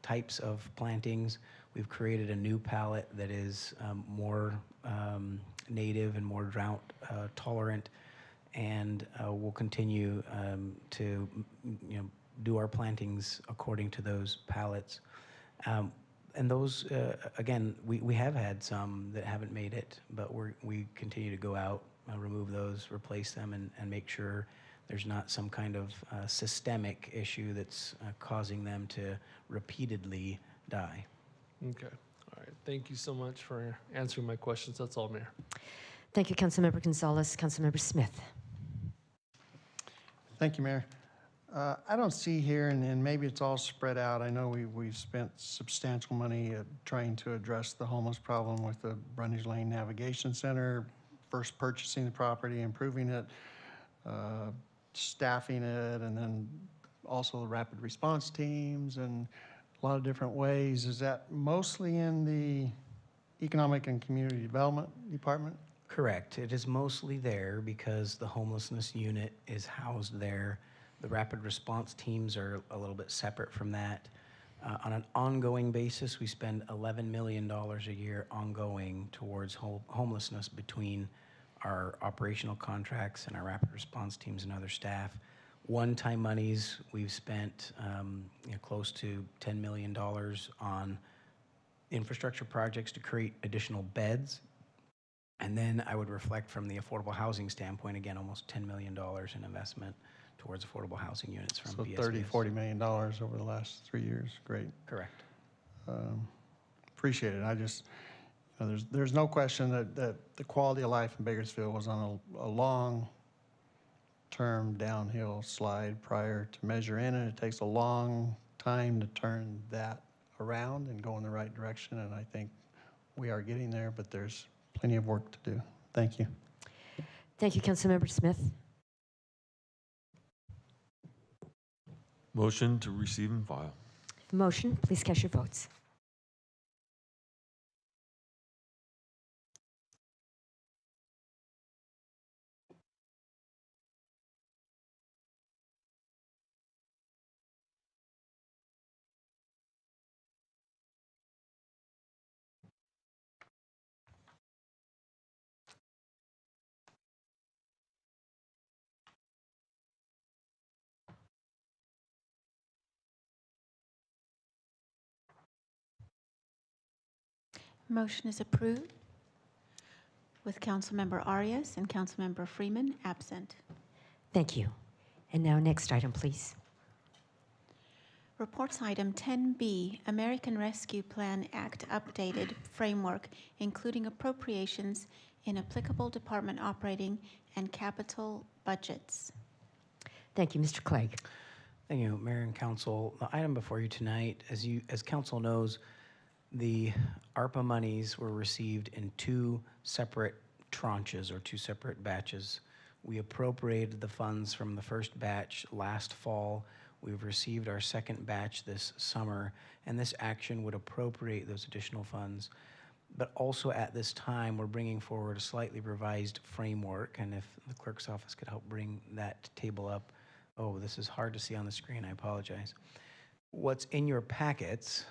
types of plantings. We've created a new palette that is more native and more drought tolerant, and we'll continue to do our plantings according to those palettes. And those, again, we have had some that haven't made it, but we continue to go out, remove those, replace them, and make sure there's not some kind of systemic issue that's causing them to repeatedly die. Okay. All right. Thank you so much for answering my questions. That's all, Mayor. Thank you, Councilmember Gonzalez. Councilmember Smith. Thank you, Mayor. I don't see here, and maybe it's all spread out. I know we've spent substantial money trying to address the homeless problem with the Brundage Lane Navigation Center, first purchasing the property, improving it, staffing it, and then also the rapid response teams and a lot of different ways. Is that mostly in the Economic and Community Development Department? Correct. It is mostly there because the homelessness unit is housed there. The rapid response teams are a little bit separate from that. On an ongoing basis, we spend $11 million a year ongoing towards homelessness between our operational contracts and our rapid response teams and other staff. One-time monies, we've spent close to $10 million on infrastructure projects to create additional beds. And then I would reflect from the affordable housing standpoint, again, almost $10 million in investment towards affordable housing units from So BSBS. $40 million over the last 3 years. Great. Correct. Appreciate it. I just, there's no question that the quality of life in Bakersfield was on a long-term downhill slide prior to Measure In, and it takes a long time to turn that around and go in the right direction, and I think we are getting there, but there's plenty of work to do. Thank you. Thank you, Councilmember Smith. Motion to receive and file. Motion, please cast your votes. Motion is approved with Councilmember Arias and Councilmember Freeman absent. Thank you. And now next item, please. Reports item 10B, American Rescue Plan Act updated framework, including appropriations in applicable department operating and capital budgets. Thank you, Mr. Clegg. Thank you, Mayor and Council. The item before you tonight, as Council knows, the ARPA monies were received in two separate tranches or two separate batches. We appropriated the funds from the first batch last fall. We've received our second batch this summer, and this action would appropriate those additional funds. But also at this time, we're bringing forward a slightly revised framework, and if the clerk's office could help bring that table up. Oh, this is hard to see on the screen, I apologize. What's in your packets,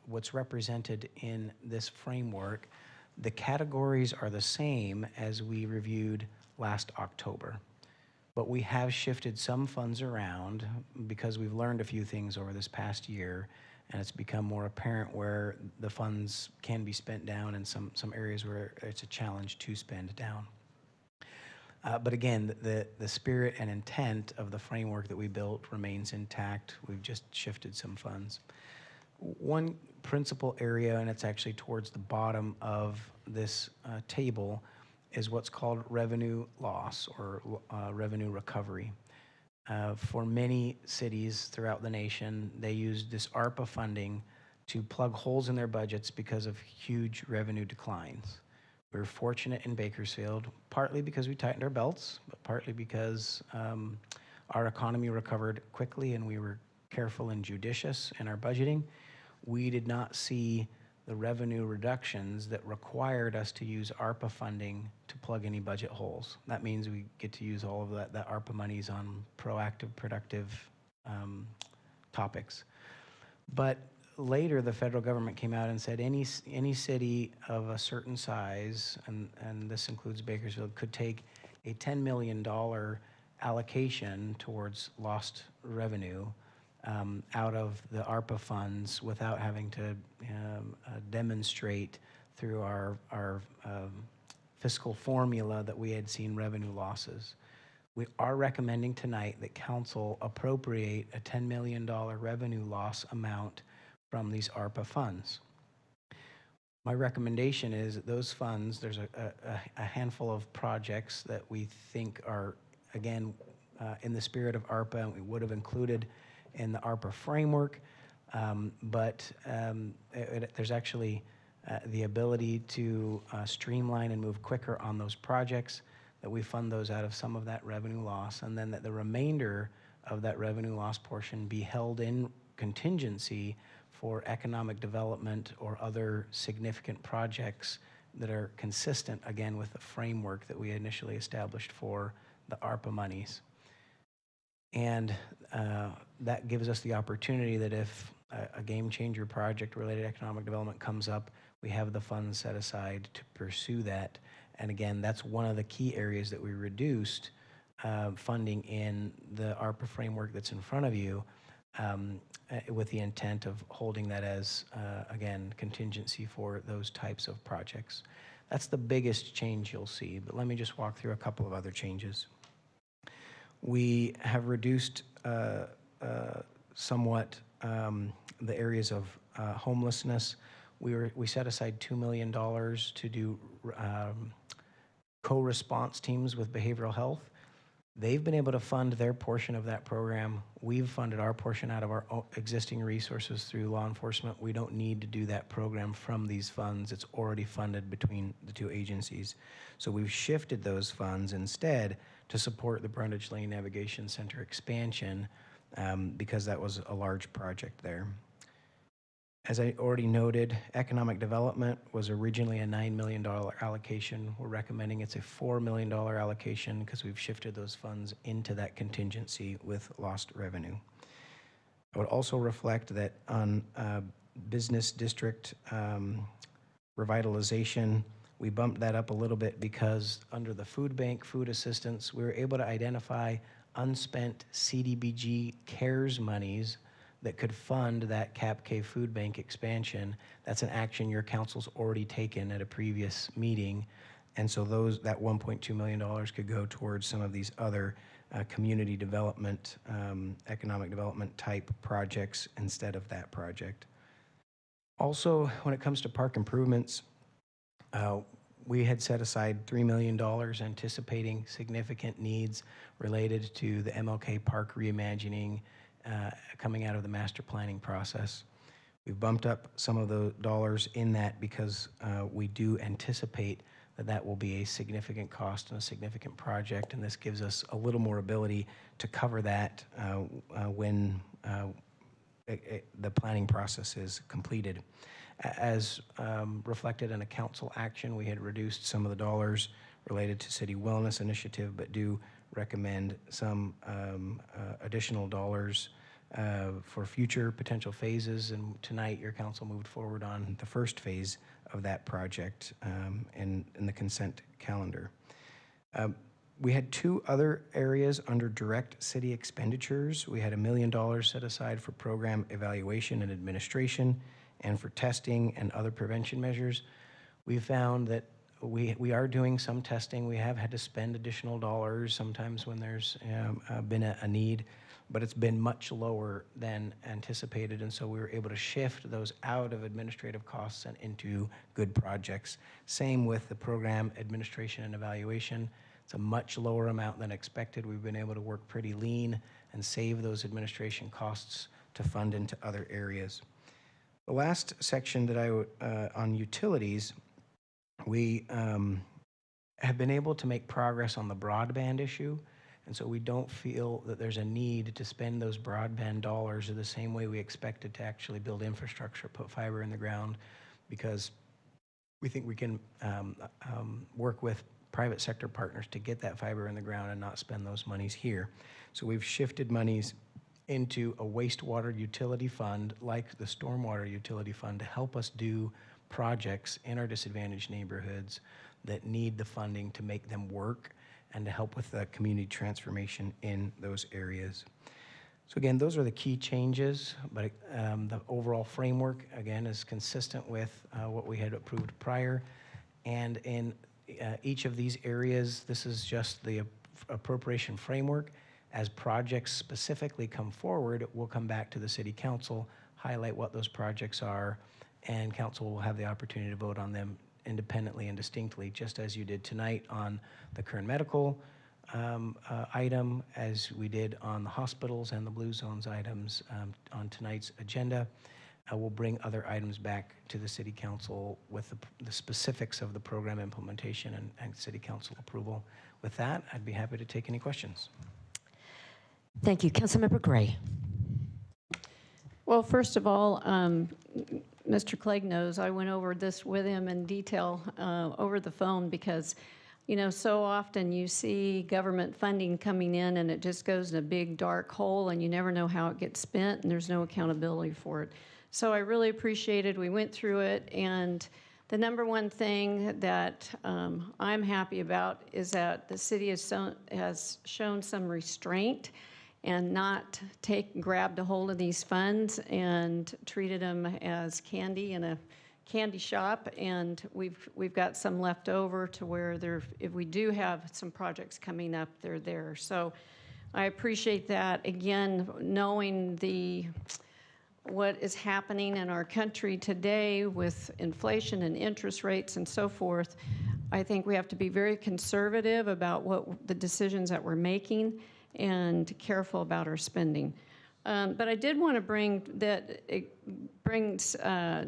what's represented in this framework, the categories are the same as we reviewed last October. But we have shifted some funds around because we've learned a few things over this past year, and it's become more apparent where the funds can be spent down and some areas where it's a challenge to spend down. But again, the spirit and intent of the framework that we built remains intact. We've just shifted some funds. One principal area, and it's actually towards the bottom of this table, is what's called revenue loss or revenue recovery. For many cities throughout the nation, they used this ARPA funding to plug holes in their budgets because of huge revenue declines. We were fortunate in Bakersfield, partly because we tightened our belts, but partly because our economy recovered quickly and we were careful and judicious in our budgeting. We did not see the revenue reductions that required us to use ARPA funding to plug any budget holes. That means we get to use all of that ARPA monies on proactive, productive topics. But later, the federal government came out and said any city of a certain size, and this includes Bakersfield, could take a $10 million allocation towards lost revenue out of the ARPA funds without having to demonstrate through our fiscal formula that we had seen revenue losses. We are recommending tonight that council appropriate a $10 million revenue loss amount from these ARPA funds. My recommendation is that those funds, there's a handful of projects that we think are, again, in the spirit of ARPA, and we would have included in the ARPA framework, there's actually the ability to streamline and move quicker on those projects, that we fund those out of some of that revenue loss, and then that the remainder of that revenue loss portion be held in contingency for economic development or other significant projects that are consistent, again, with the framework that we initially established for the ARPA monies. And that gives us the opportunity that if a game changer project related to economic development comes up, we have the funds set aside to pursue that. And again, that's one of the key areas that we reduced funding in the ARPA framework that's in front of you, with the intent of holding that as, again, contingency for those types of projects. That's the biggest change you'll see, but let me just walk through a couple of other changes. We have reduced somewhat the areas of homelessness. We set aside $2 million to do co-response teams with behavioral health. They've been able to fund their portion of that program. We've funded our portion out of our existing resources through law enforcement. We don't need to do that program from these funds. It's already funded between the two agencies. So we've shifted those funds instead to support the Brundage Lane Navigation Center expansion, because that was a large project there. As I already noted, economic development was originally a $9 million allocation. We're recommending it's a $4 million allocation because we've shifted those funds into that contingency with lost revenue. I would also reflect that on business district revitalization, we bumped that up a little bit because under the food bank food assistance, we were able to identify unspent CDBG CARES monies that could fund that CAP-K food bank expansion. That's an action your council's already taken at a previous meeting. And so that $1.2 million could go towards some of these other community development, economic development type projects instead of that project. Also, when it comes to park improvements, we had set aside $3 million anticipating significant needs related to the MLK Park reimagining coming out of the master planning process. We've bumped up some of the dollars in that because we do anticipate that will be a significant cost and a significant project, and this gives us a little more ability to cover that when the planning process is completed. As reflected in a council action, we had reduced some of the dollars related to city wellness initiative, but do recommend some additional dollars for future potential phases. And tonight, your council moved forward on the first phase of that project in the consent calendar. We had two other areas under direct city expenditures. We had $1 million set aside for program evaluation and administration and for testing and other prevention measures. We found that we are doing some testing. We have had to spend additional dollars sometimes when there's been a need, but it's been much lower than anticipated, and so we were able to shift those out of administrative costs and into good projects. Same with the program administration and evaluation. It's a much lower amount than expected. We've been able to work pretty lean and save those administration costs to fund into other areas. The last section that on utilities, we have been able to make progress on the broadband issue, and so we don't feel that there's a need to spend those broadband dollars the same way we expected to actually build infrastructure, put fiber in the ground, because we think we can work with private sector partners to get that fiber in the ground and not spend those monies here. So we've shifted monies into a wastewater utility fund like the stormwater utility fund to help us do projects in our disadvantaged neighborhoods that need the funding to make them work and to help with the community transformation in those areas. So again, those are the key changes, but the overall framework, again, is consistent with what we had approved prior. And in each of these areas, this is just the appropriation framework. As projects specifically come forward, we'll come back to the city council, highlight what those projects are, and council will have the opportunity to vote on them independently and distinctly, just as you did tonight on the Kern Medical item, as we did on the hospitals and the Blue Zones items on tonight's agenda. We'll bring other items back to the City Council with the specifics of the program implementation and City Council approval. With that, I'd be happy to take any questions. Thank you. Councilmember Gray. Well, first of all, Mr. Clegg knows I went over this with him in detail over the phone because, you know, so often you see government funding coming in and it just goes in a big dark hole and you never know how it gets spent and there's no accountability for it. So I really appreciated we went through it, and the number one thing that I'm happy about is that the city has shown some restraint and not grabbed a hold of these funds and treated them as candy in a candy shop, and we've got some left over to where if we do have some projects coming up, they're there. So I appreciate that. Again, knowing what is happening in our country today with inflation and interest rates and so forth, I think we have to be very conservative about what the decisions that we're making and careful about our spending. But I did want to bring that it brings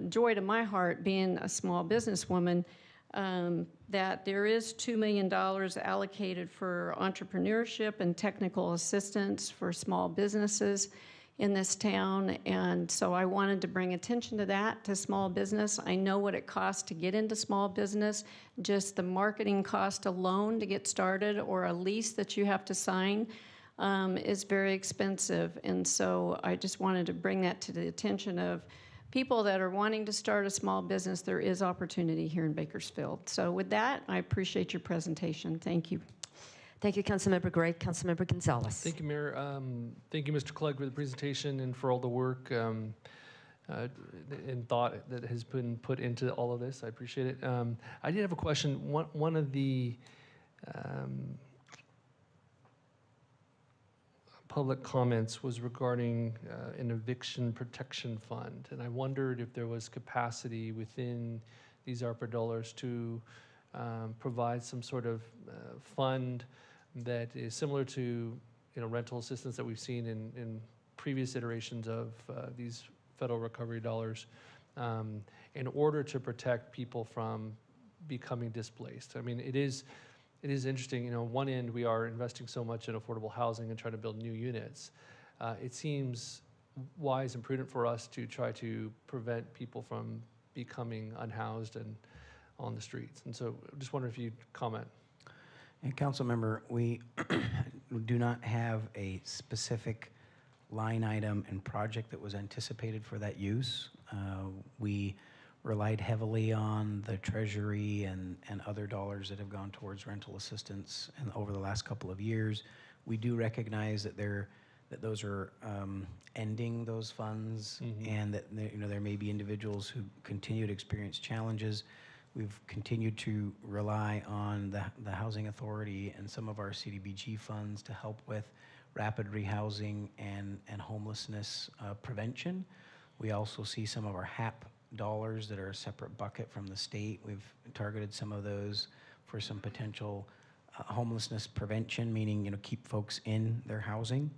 joy to my heart, being a small businesswoman, that there is $2 million allocated for entrepreneurship and technical assistance for small businesses in this town. And so I wanted to bring attention to that, to small business. I know what it costs to get into small business, just the marketing cost alone to get started, or a lease that you have to sign. Is very expensive. And so I just wanted to bring that to the attention of people that are wanting to start a small business. There is opportunity here in Bakersfield. So with that, I appreciate your presentation. Thank you. Thank you, Councilmember Gray. Councilmember Gonzalez. Thank you, Mayor. Thank you, Mr. Clegg, for the presentation and for all the work and thought that has been put into all of this. I appreciate it. I did have a question. One of the public comments was regarding an eviction protection fund, and I wondered if there was capacity within these ARPA dollars to provide some sort of fund that is similar to rental assistance that we've seen in previous iterations of these federal recovery dollars in order to protect people from becoming displaced. I mean, it is interesting, on one end, we are investing so much in affordable housing and trying to build new units. It seems wise and prudent for us to try to prevent people from becoming unhoused and on the streets. And so I just wonder if you'd comment. And Council Member, we do not have a specific line item and project that was anticipated for that use. We relied heavily on the Treasury and other dollars that have gone towards rental assistance over the last couple of years. We do recognize that those are ending those funds, and that there may be individuals who continue to experience challenges. We've continued to rely on the Housing Authority and some of our CDBG funds to help with rapid rehousing and homelessness prevention. We also see some of our HAP dollars that are a separate bucket from the state. We've targeted some of those for some potential homelessness prevention, meaning keep folks in their housing.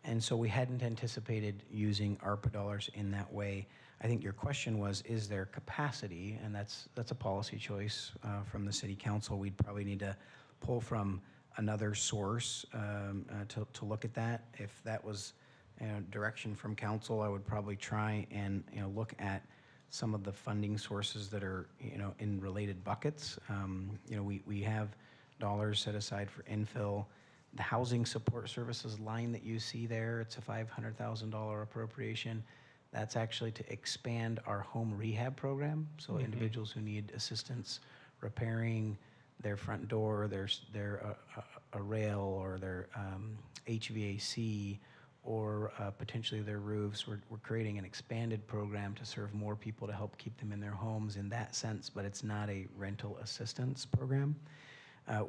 And so we hadn't anticipated using ARPA dollars in that way. I think your question was, is there capacity? And that's a policy choice from the City Council. We'd probably need to pull from another source to look at that. If that was direction from Council, I would probably try and look at some of the funding sources that are in related buckets. We have dollars set aside for infill. The housing support services line that you see there, it's a $500,000 appropriation. That's actually to expand our home rehab program. So individuals who need assistance repairing their front door, their a rail, or their HVAC, or potentially their roofs. We're creating an expanded program to serve more people to help keep them in their homes in that sense, but it's not a rental assistance program.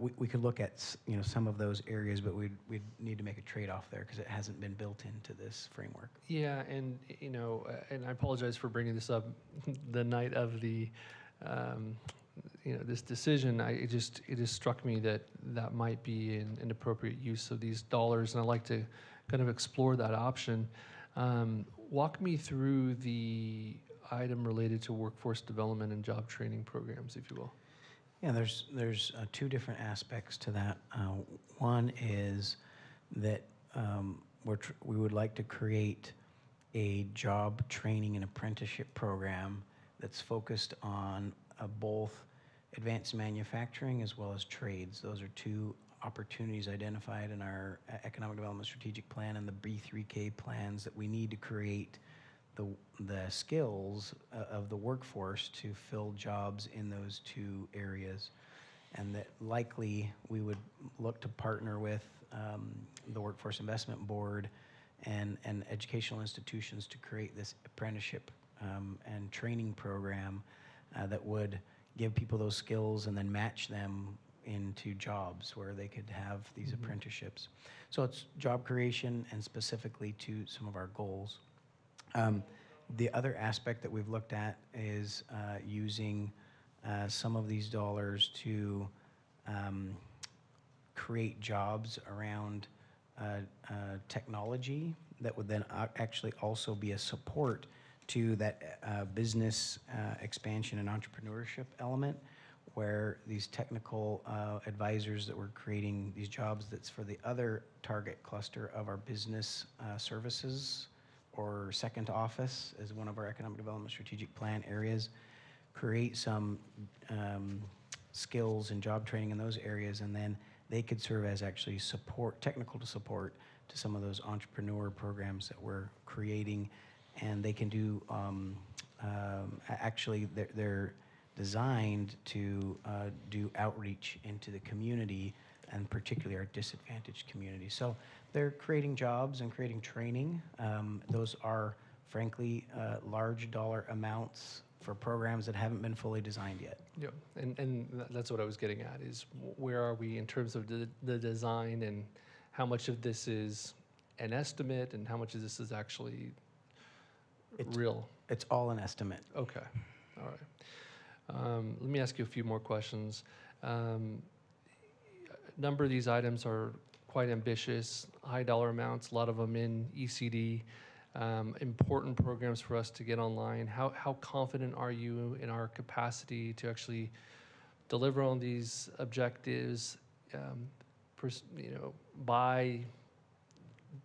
We could look at some of those areas, but we'd need to make a trade-off there because it hasn't been built into this framework. Yeah, and and I apologize for bringing this up the night of the this decision, it just struck me that that might be an appropriate use of these dollars, and I'd like to kind of explore that option. Walk me through the item related to workforce development and job training programs, if you will. Yeah, there's two different aspects to that. One is that we would like to create a job training and apprenticeship program that's focused on both advanced manufacturing as well as trades. Those are two opportunities identified in our Economic Development Strategic Plan and the B3K plans that we need to create the skills of the workforce to fill jobs in those two areas. And that likely we would look to partner with the Workforce Investment Board and educational institutions to create this apprenticeship and training program that would give people those skills and then match them into jobs where they could have these apprenticeships. So it's job creation and specifically to some of our goals. The other aspect that we've looked at is using some of these dollars to create jobs around technology that would then actually also be a support to that business expansion and entrepreneurship element, where these technical advisors that we're creating these jobs that's for the other target cluster of our business services or second office as one of our economic development strategic plan areas, create some skills and job training in those areas, and then they could serve as actually support, technical support to some of those entrepreneur programs that we're creating. And they can do, actually they're designed to do outreach into the community, and particularly our disadvantaged community. So they're creating jobs and creating training. Those are frankly large dollar amounts for programs that haven't been fully designed yet. Yeah, and that's what I was getting at, is where are we in terms of the design, and how much of this is an estimate and how much of this is actually real? It's all an estimate. Okay, all right. Let me ask you a few more questions. A number of these items are quite ambitious, high dollar amounts, a lot of them in ECD. Important programs for us to get online. How confident are you in our capacity to actually deliver on these objectives, by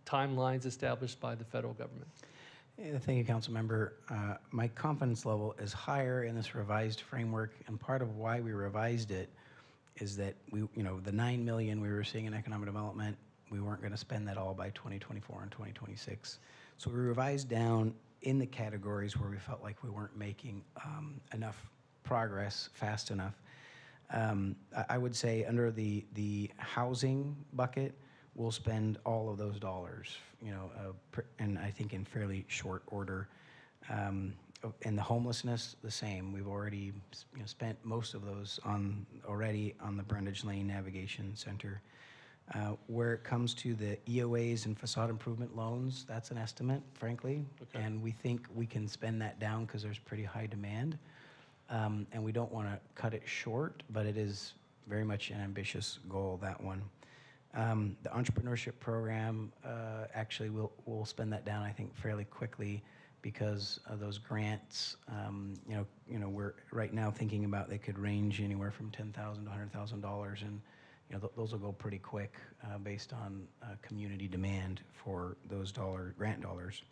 timelines established by the federal government? Yeah, thank you, Council Member. My confidence level is higher in this revised framework, and part of why we revised it is that the $9 million we were seeing in economic development, we weren't going to spend that all by 2024 and 2026. So we revised down in the categories where we felt like we weren't making enough progress fast enough. I would say under the housing bucket, we'll spend all of those dollars, and I think in fairly short order. And the homelessness, the same. We've already spent most of those already on the Brundage Lane Navigation Center. Where it comes to the EOAs and facade improvement loans, that's an estimate, frankly. Okay. And we think we can spend that down because there's pretty high demand. And we don't want to cut it short, but it is very much an ambitious goal, that one. The entrepreneurship program, actually, we'll spend that down, I think, fairly quickly because of those grants. We're right now thinking about they could range anywhere from $10,000 to $100,000, and those will go pretty quick based on community demand for those grant dollars.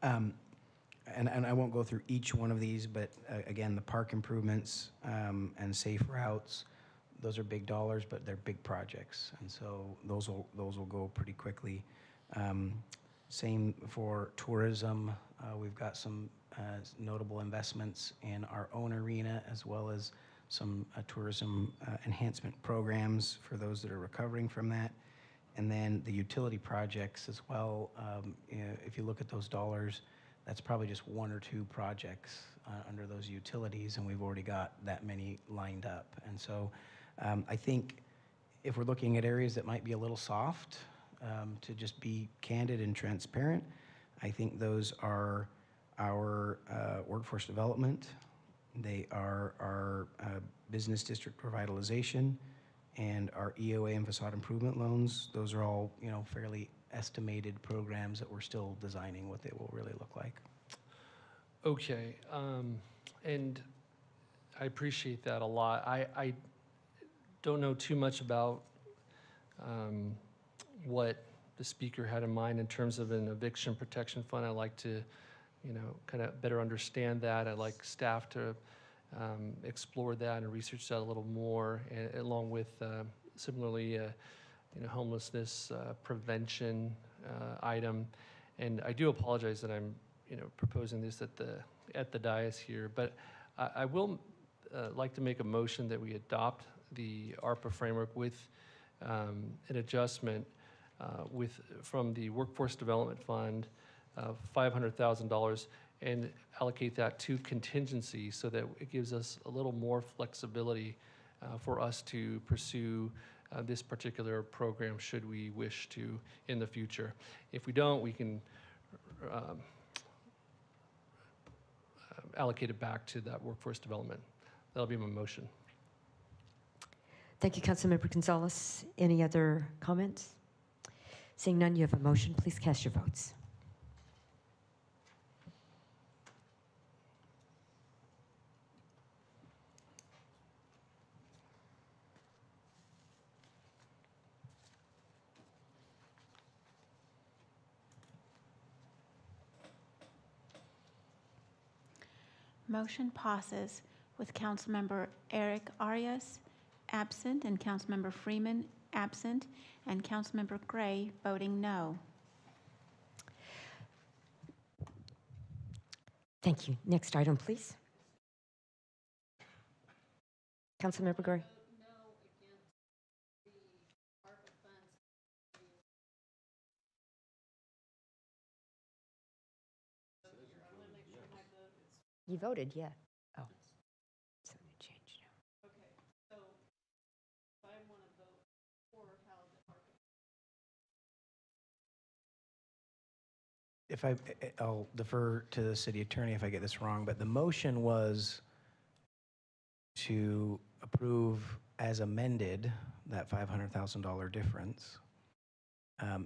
And I won't go through each one of these, but again, the park improvements and safe routes, those are big dollars, but they're big projects, and so those will go pretty quickly. Same for tourism. We've got some notable investments in our own arena, as well as some tourism enhancement programs for those that are recovering from that. And then the utility projects as well. If you look at those dollars, that's probably just one or two projects under those utilities, and we've already got that many lined up. And so I think if we're looking at areas that might be a little soft, to just be candid and transparent, I think those are our workforce development, They are our business district revitalization and our EOA and facade improvement loans. Those are all, fairly estimated programs that we're still designing what they will really look like. Okay, and I appreciate that a lot. I don't know too much about what the speaker had in mind in terms of an eviction protection fund. I'd like to, kind of better understand that. I'd like staff to explore that and research that a little more, along with similarly, homelessness prevention item. And I do apologize that I'm, proposing this at the dais here, but I will like to make a motion that we adopt the ARPA framework with an adjustment from the Workforce Development Fund of $500,000 and allocate that to contingency so that it gives us a little more flexibility for us to pursue this particular program should we wish to in the future. If we don't, we can allocate it back to that workforce development. That'll be my motion. Thank you, Councilmember Gonzalez. Any other comments? Seeing none, you have a motion. Please cast your votes. Motion passes with Councilmember Eric Arias absent and Councilmember Freeman absent and Councilmember Gray voting no. Thank you. Next item, please. Councilmember Gray. You voted, yeah. Oh. So it changed now. Okay, so if I want to vote for how the ARPA. I'll defer to the city attorney if I get this wrong, but the motion was to approve as amended that $500,000 difference.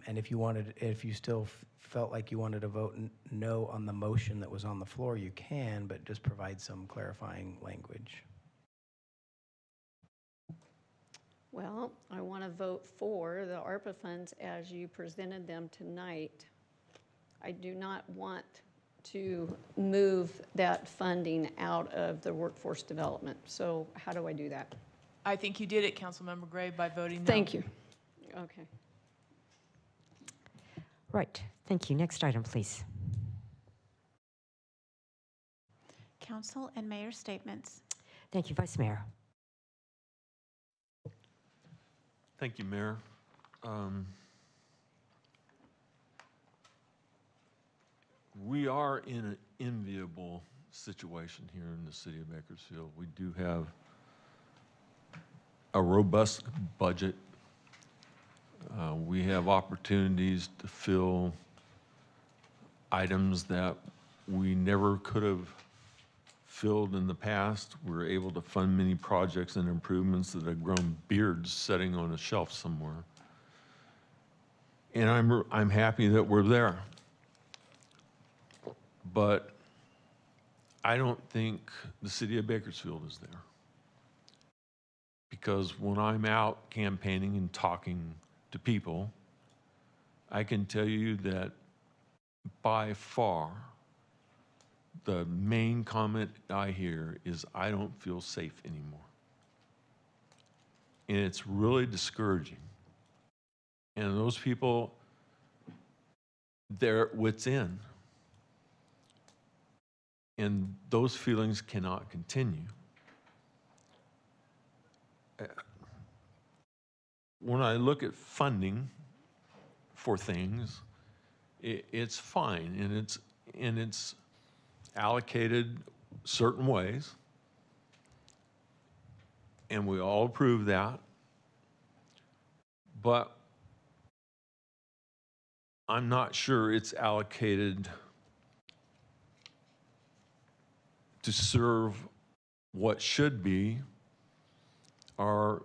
And if you still felt like you wanted to vote no on the motion that was on the floor, you can, but just provide some clarifying language. Well, I want to vote for the ARPA funds as you presented them tonight. I do not want to move that funding out of the workforce development. So how do I do that? I think you did it, Councilmember Gray, by voting no. Thank you. Okay. Right. Thank you. Next item, please. Council and Mayor statements. Thank you, Vice Mayor. Thank you, Mayor. We are in an enviable situation here in the city of Bakersfield. We do have a robust budget. We have opportunities to fill items that we never could have filled in the past. We're able to fund many projects and improvements that have grown beards sitting on a shelf somewhere. And I'm happy that we're there. But I don't think the city of Bakersfield is there. Because when I'm out campaigning and talking to people, I can tell you that by far, the main comment I hear is, I don't feel safe anymore. And it's really discouraging. And those people, they're at wit's end. And those feelings cannot continue. When I look at funding for things, it's fine, and it's allocated certain ways, and we all approve that. But I'm not sure it's allocated to serve what should be are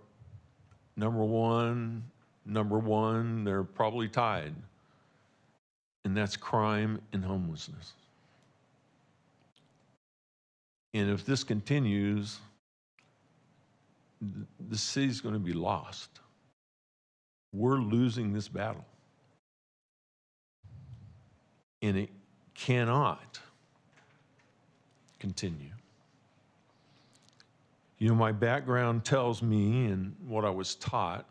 number one, they're probably tied, and that's crime and homelessness. And if this continues, the city's going to be lost. We're losing this battle. And it cannot continue. You know, my background tells me, and what I was taught,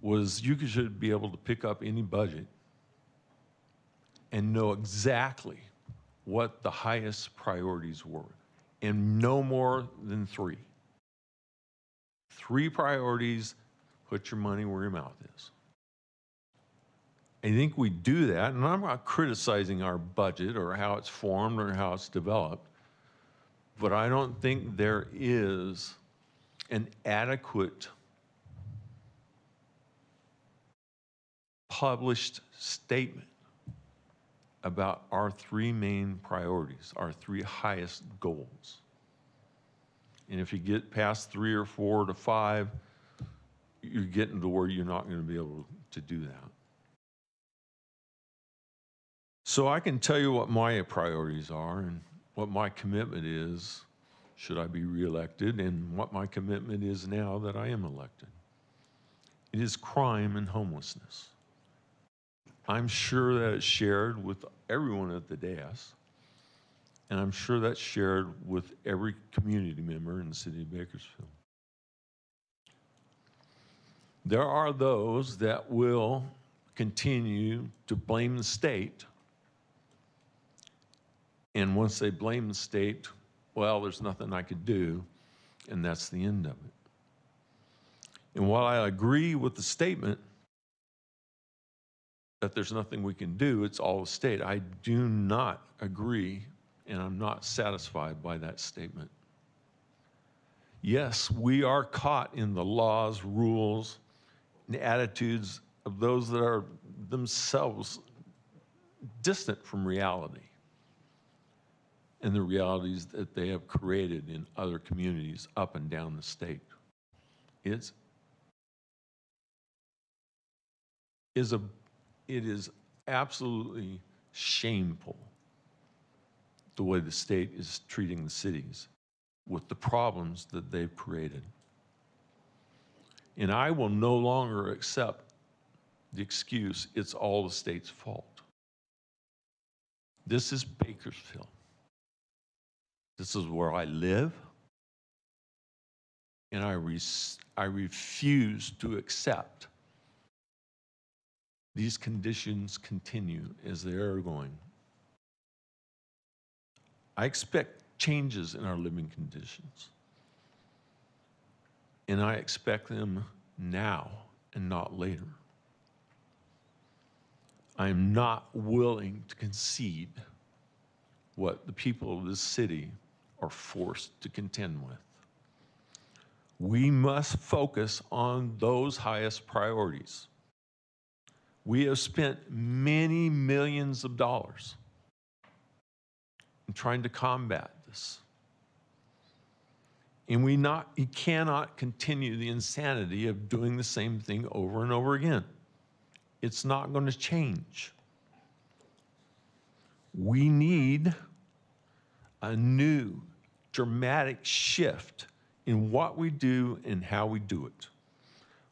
was you should be able to pick up any budget and know exactly what the highest priorities were, and no more than three. 3 priorities, put your money where your mouth is. I think we do that, and I'm not criticizing our budget or how it's formed or how it's developed, but I don't think there is an adequate published statement about our 3 main priorities, our 3 highest goals. And if you get past 3 or 4 to 5, you're getting to where you're not going to be able to do that. So I can tell you what my priorities are and what my commitment is should I be reelected, and what my commitment is now that I am elected. It is crime and homelessness. I'm sure that it's shared with everyone at the dais, and I'm sure that's shared with every community member in the city of Bakersfield. There are those that will continue to blame the state, and once they blame the state, well, there's nothing I could do, and that's the end of it. And while I agree with the statement that there's nothing we can do, it's all the state, I do not agree, and I'm not satisfied by that statement. Yes, we are caught in the laws, rules, and attitudes of those that are themselves distant from reality and the realities that they have created in other communities up and down the state. It is absolutely shameful the way the state is treating the cities with the problems that they've created. And I will no longer accept the excuse, it's all the state's fault. This is Bakersfield. This is where I live, and I refuse to accept these conditions continue as they are going. I expect changes in our living conditions, and I expect them now and not later. I'm not willing to concede what the people of this city are forced to contend with. We must focus on those highest priorities. We have spent many millions of dollars in trying to combat this. And you cannot continue the insanity of doing the same thing over and over again. It's not going to change. We need a new dramatic shift in what we do and how we do it.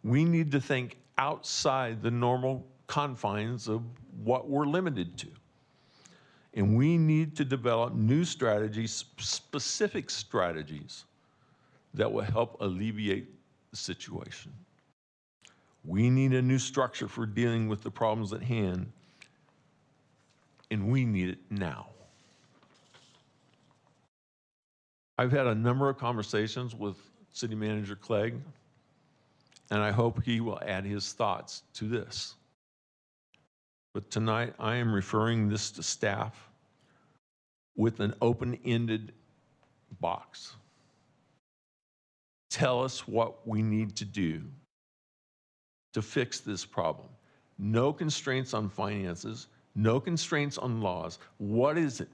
We need to think outside the normal confines of what we're limited to. And we need to develop new strategies, specific strategies that will help alleviate the situation. We need a new structure for dealing with the problems at hand, and we need it now. I've had a number of conversations with City Manager Clegg, and I hope he will add his thoughts to this. But tonight, I am referring this to staff with an open-ended box. Tell us what we need to do to fix this problem. No constraints on finances, no constraints on laws. What is it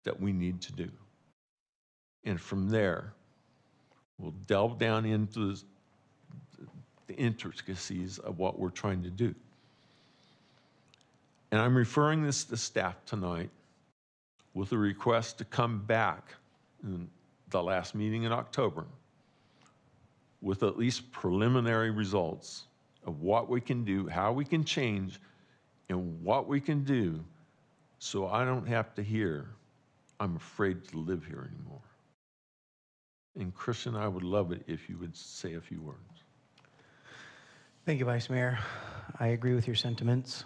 that we need to do? And from there, we'll delve down into the intricacies of what we're trying to do. And I'm referring this to staff tonight with a request to come back in the last meeting in October with at least preliminary results of what we can do, how we can change, and what we can do so I don't have to hear, I'm afraid to live here anymore. And Christian, I would love it if you would say a few words. Thank you, Vice Mayor. I agree with your sentiments.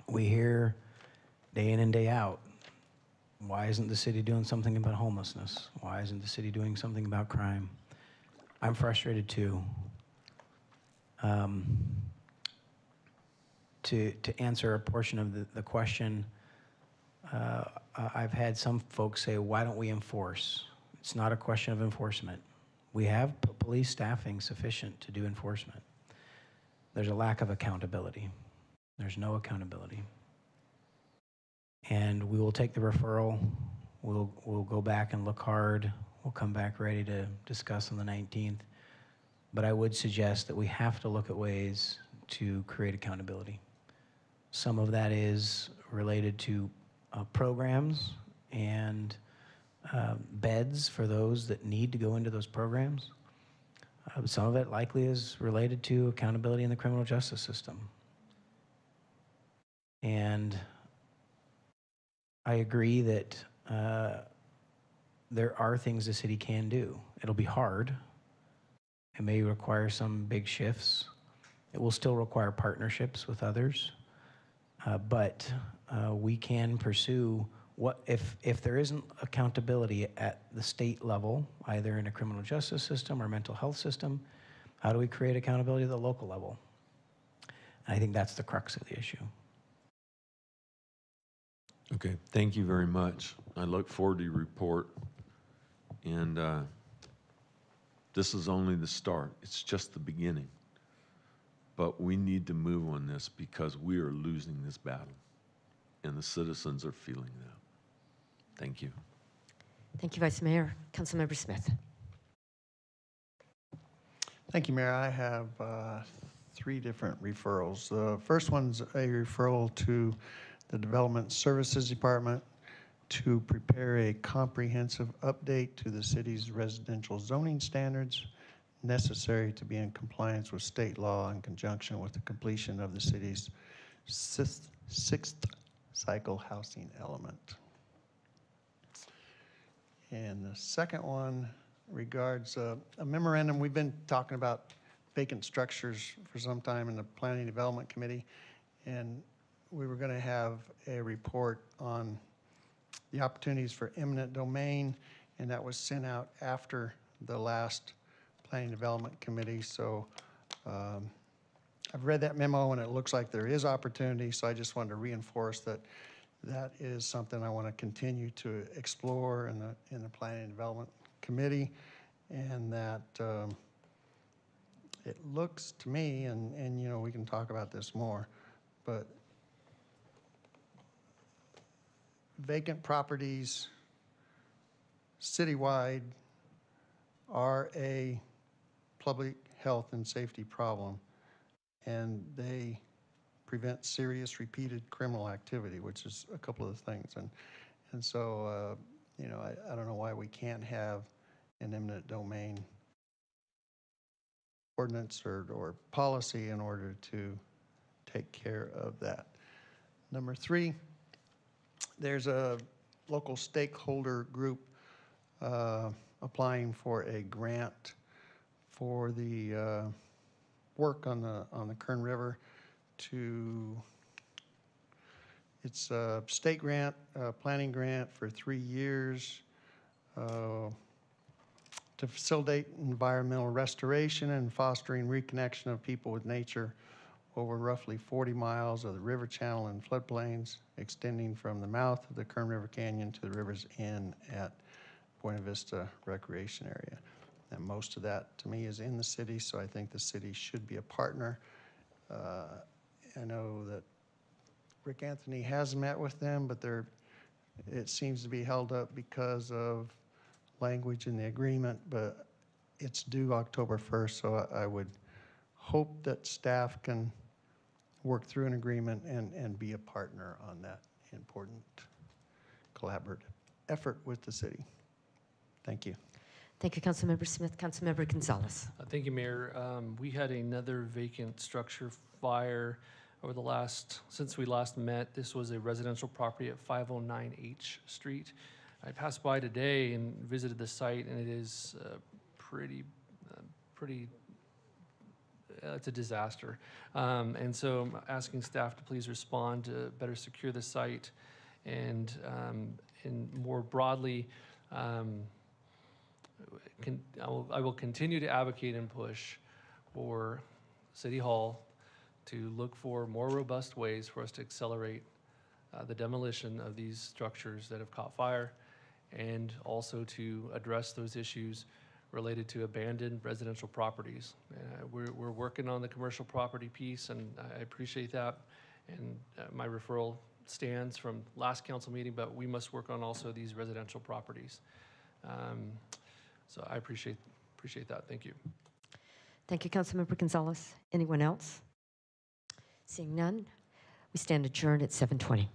We hear day in and day out, why isn't the city doing something about homelessness? Why isn't the city doing something about crime? I'm frustrated too. To answer a portion of the question, I've had some folks say, why don't we enforce? It's not a question of enforcement. We have police staffing sufficient to do enforcement. There's a lack of accountability. There's no accountability. And we will take the referral. We'll go back and look hard. We'll come back ready to discuss on the 19th. But I would suggest that we have to look at ways to create accountability. Some of that is related to programs and beds for those that need to go into those programs. Some of it likely is related to accountability in the criminal justice system. And I agree that there are things the city can do. It'll be hard. It may require some big shifts. It will still require partnerships with others. But we can pursue what if there isn't accountability at the state level, either in a criminal justice system or mental health system, how do we create accountability at the local level? And I think that's the crux of the issue. Okay, thank you very much. I look forward to your report. And this is only the start. It's just the beginning. But we need to move on this because we are losing this battle. And the citizens are feeling that. Thank you. Thank you, Vice Mayor. Councilmember Smith. Thank you, Mayor. I have 3 different referrals. The first one's a referral to the Development Services Department to prepare a comprehensive update to the city's residential zoning standards necessary to be in compliance with state law in conjunction with the completion of the city's sixth cycle housing element. And the second one regards a memorandum. We've been talking about vacant structures for some time in the Planning and Development Committee, and we were going to have a report on the opportunities for eminent domain, and that was sent out after the last Planning and Development Committee. So I've read that memo, and it looks like there is opportunity, so I just wanted to reinforce that that is something I want to continue to explore in the Planning and Development Committee, and that it looks to me, and you know, we can talk about this more, but vacant properties citywide are a public health and safety problem, and they prevent serious repeated criminal activity, which is a couple of the things. And so, you know, I don't know why we can't have an eminent domain ordinance or policy in order to take care of that. Number 3, there's a local stakeholder group applying for a grant for the work on the Kern River. It's a state grant, planning grant for 3 years to facilitate environmental restoration and fostering reconnection of people with nature over roughly 40 miles of the river channel and floodplains, extending from the mouth of the Kern River Canyon to the river's end at Buena Vista Recreation Area. And most of that, to me, is in the city, so I think the city should be a partner. I know that Rick Anthony has met with them, but it seems to be held up because of language in the agreement, but it's due October 1st, so I would hope that staff can work through an agreement and be a partner on that important collaborative effort with the city. Thank you. Thank you, Councilmember Smith. Councilmember Gonzalez. Thank you, Mayor. We had another vacant structure fire over the since we last met. This was a residential property at 509 H Street. I passed by today and visited the site, and it is it's a disaster. And so I'm asking staff to please respond to better secure the site, and more broadly, I will continue to advocate and push for City Hall to look for more robust ways for us to accelerate the demolition of these structures that have caught fire, and also to address those issues related to abandoned residential properties. We're working on the commercial property piece, and I appreciate that. And my referral stands from last council meeting, but we must work on also these residential properties. So I appreciate that. Thank you. Thank you, Councilmember Gonzalez. Anyone else? Seeing none, we stand adjourned at 7:20.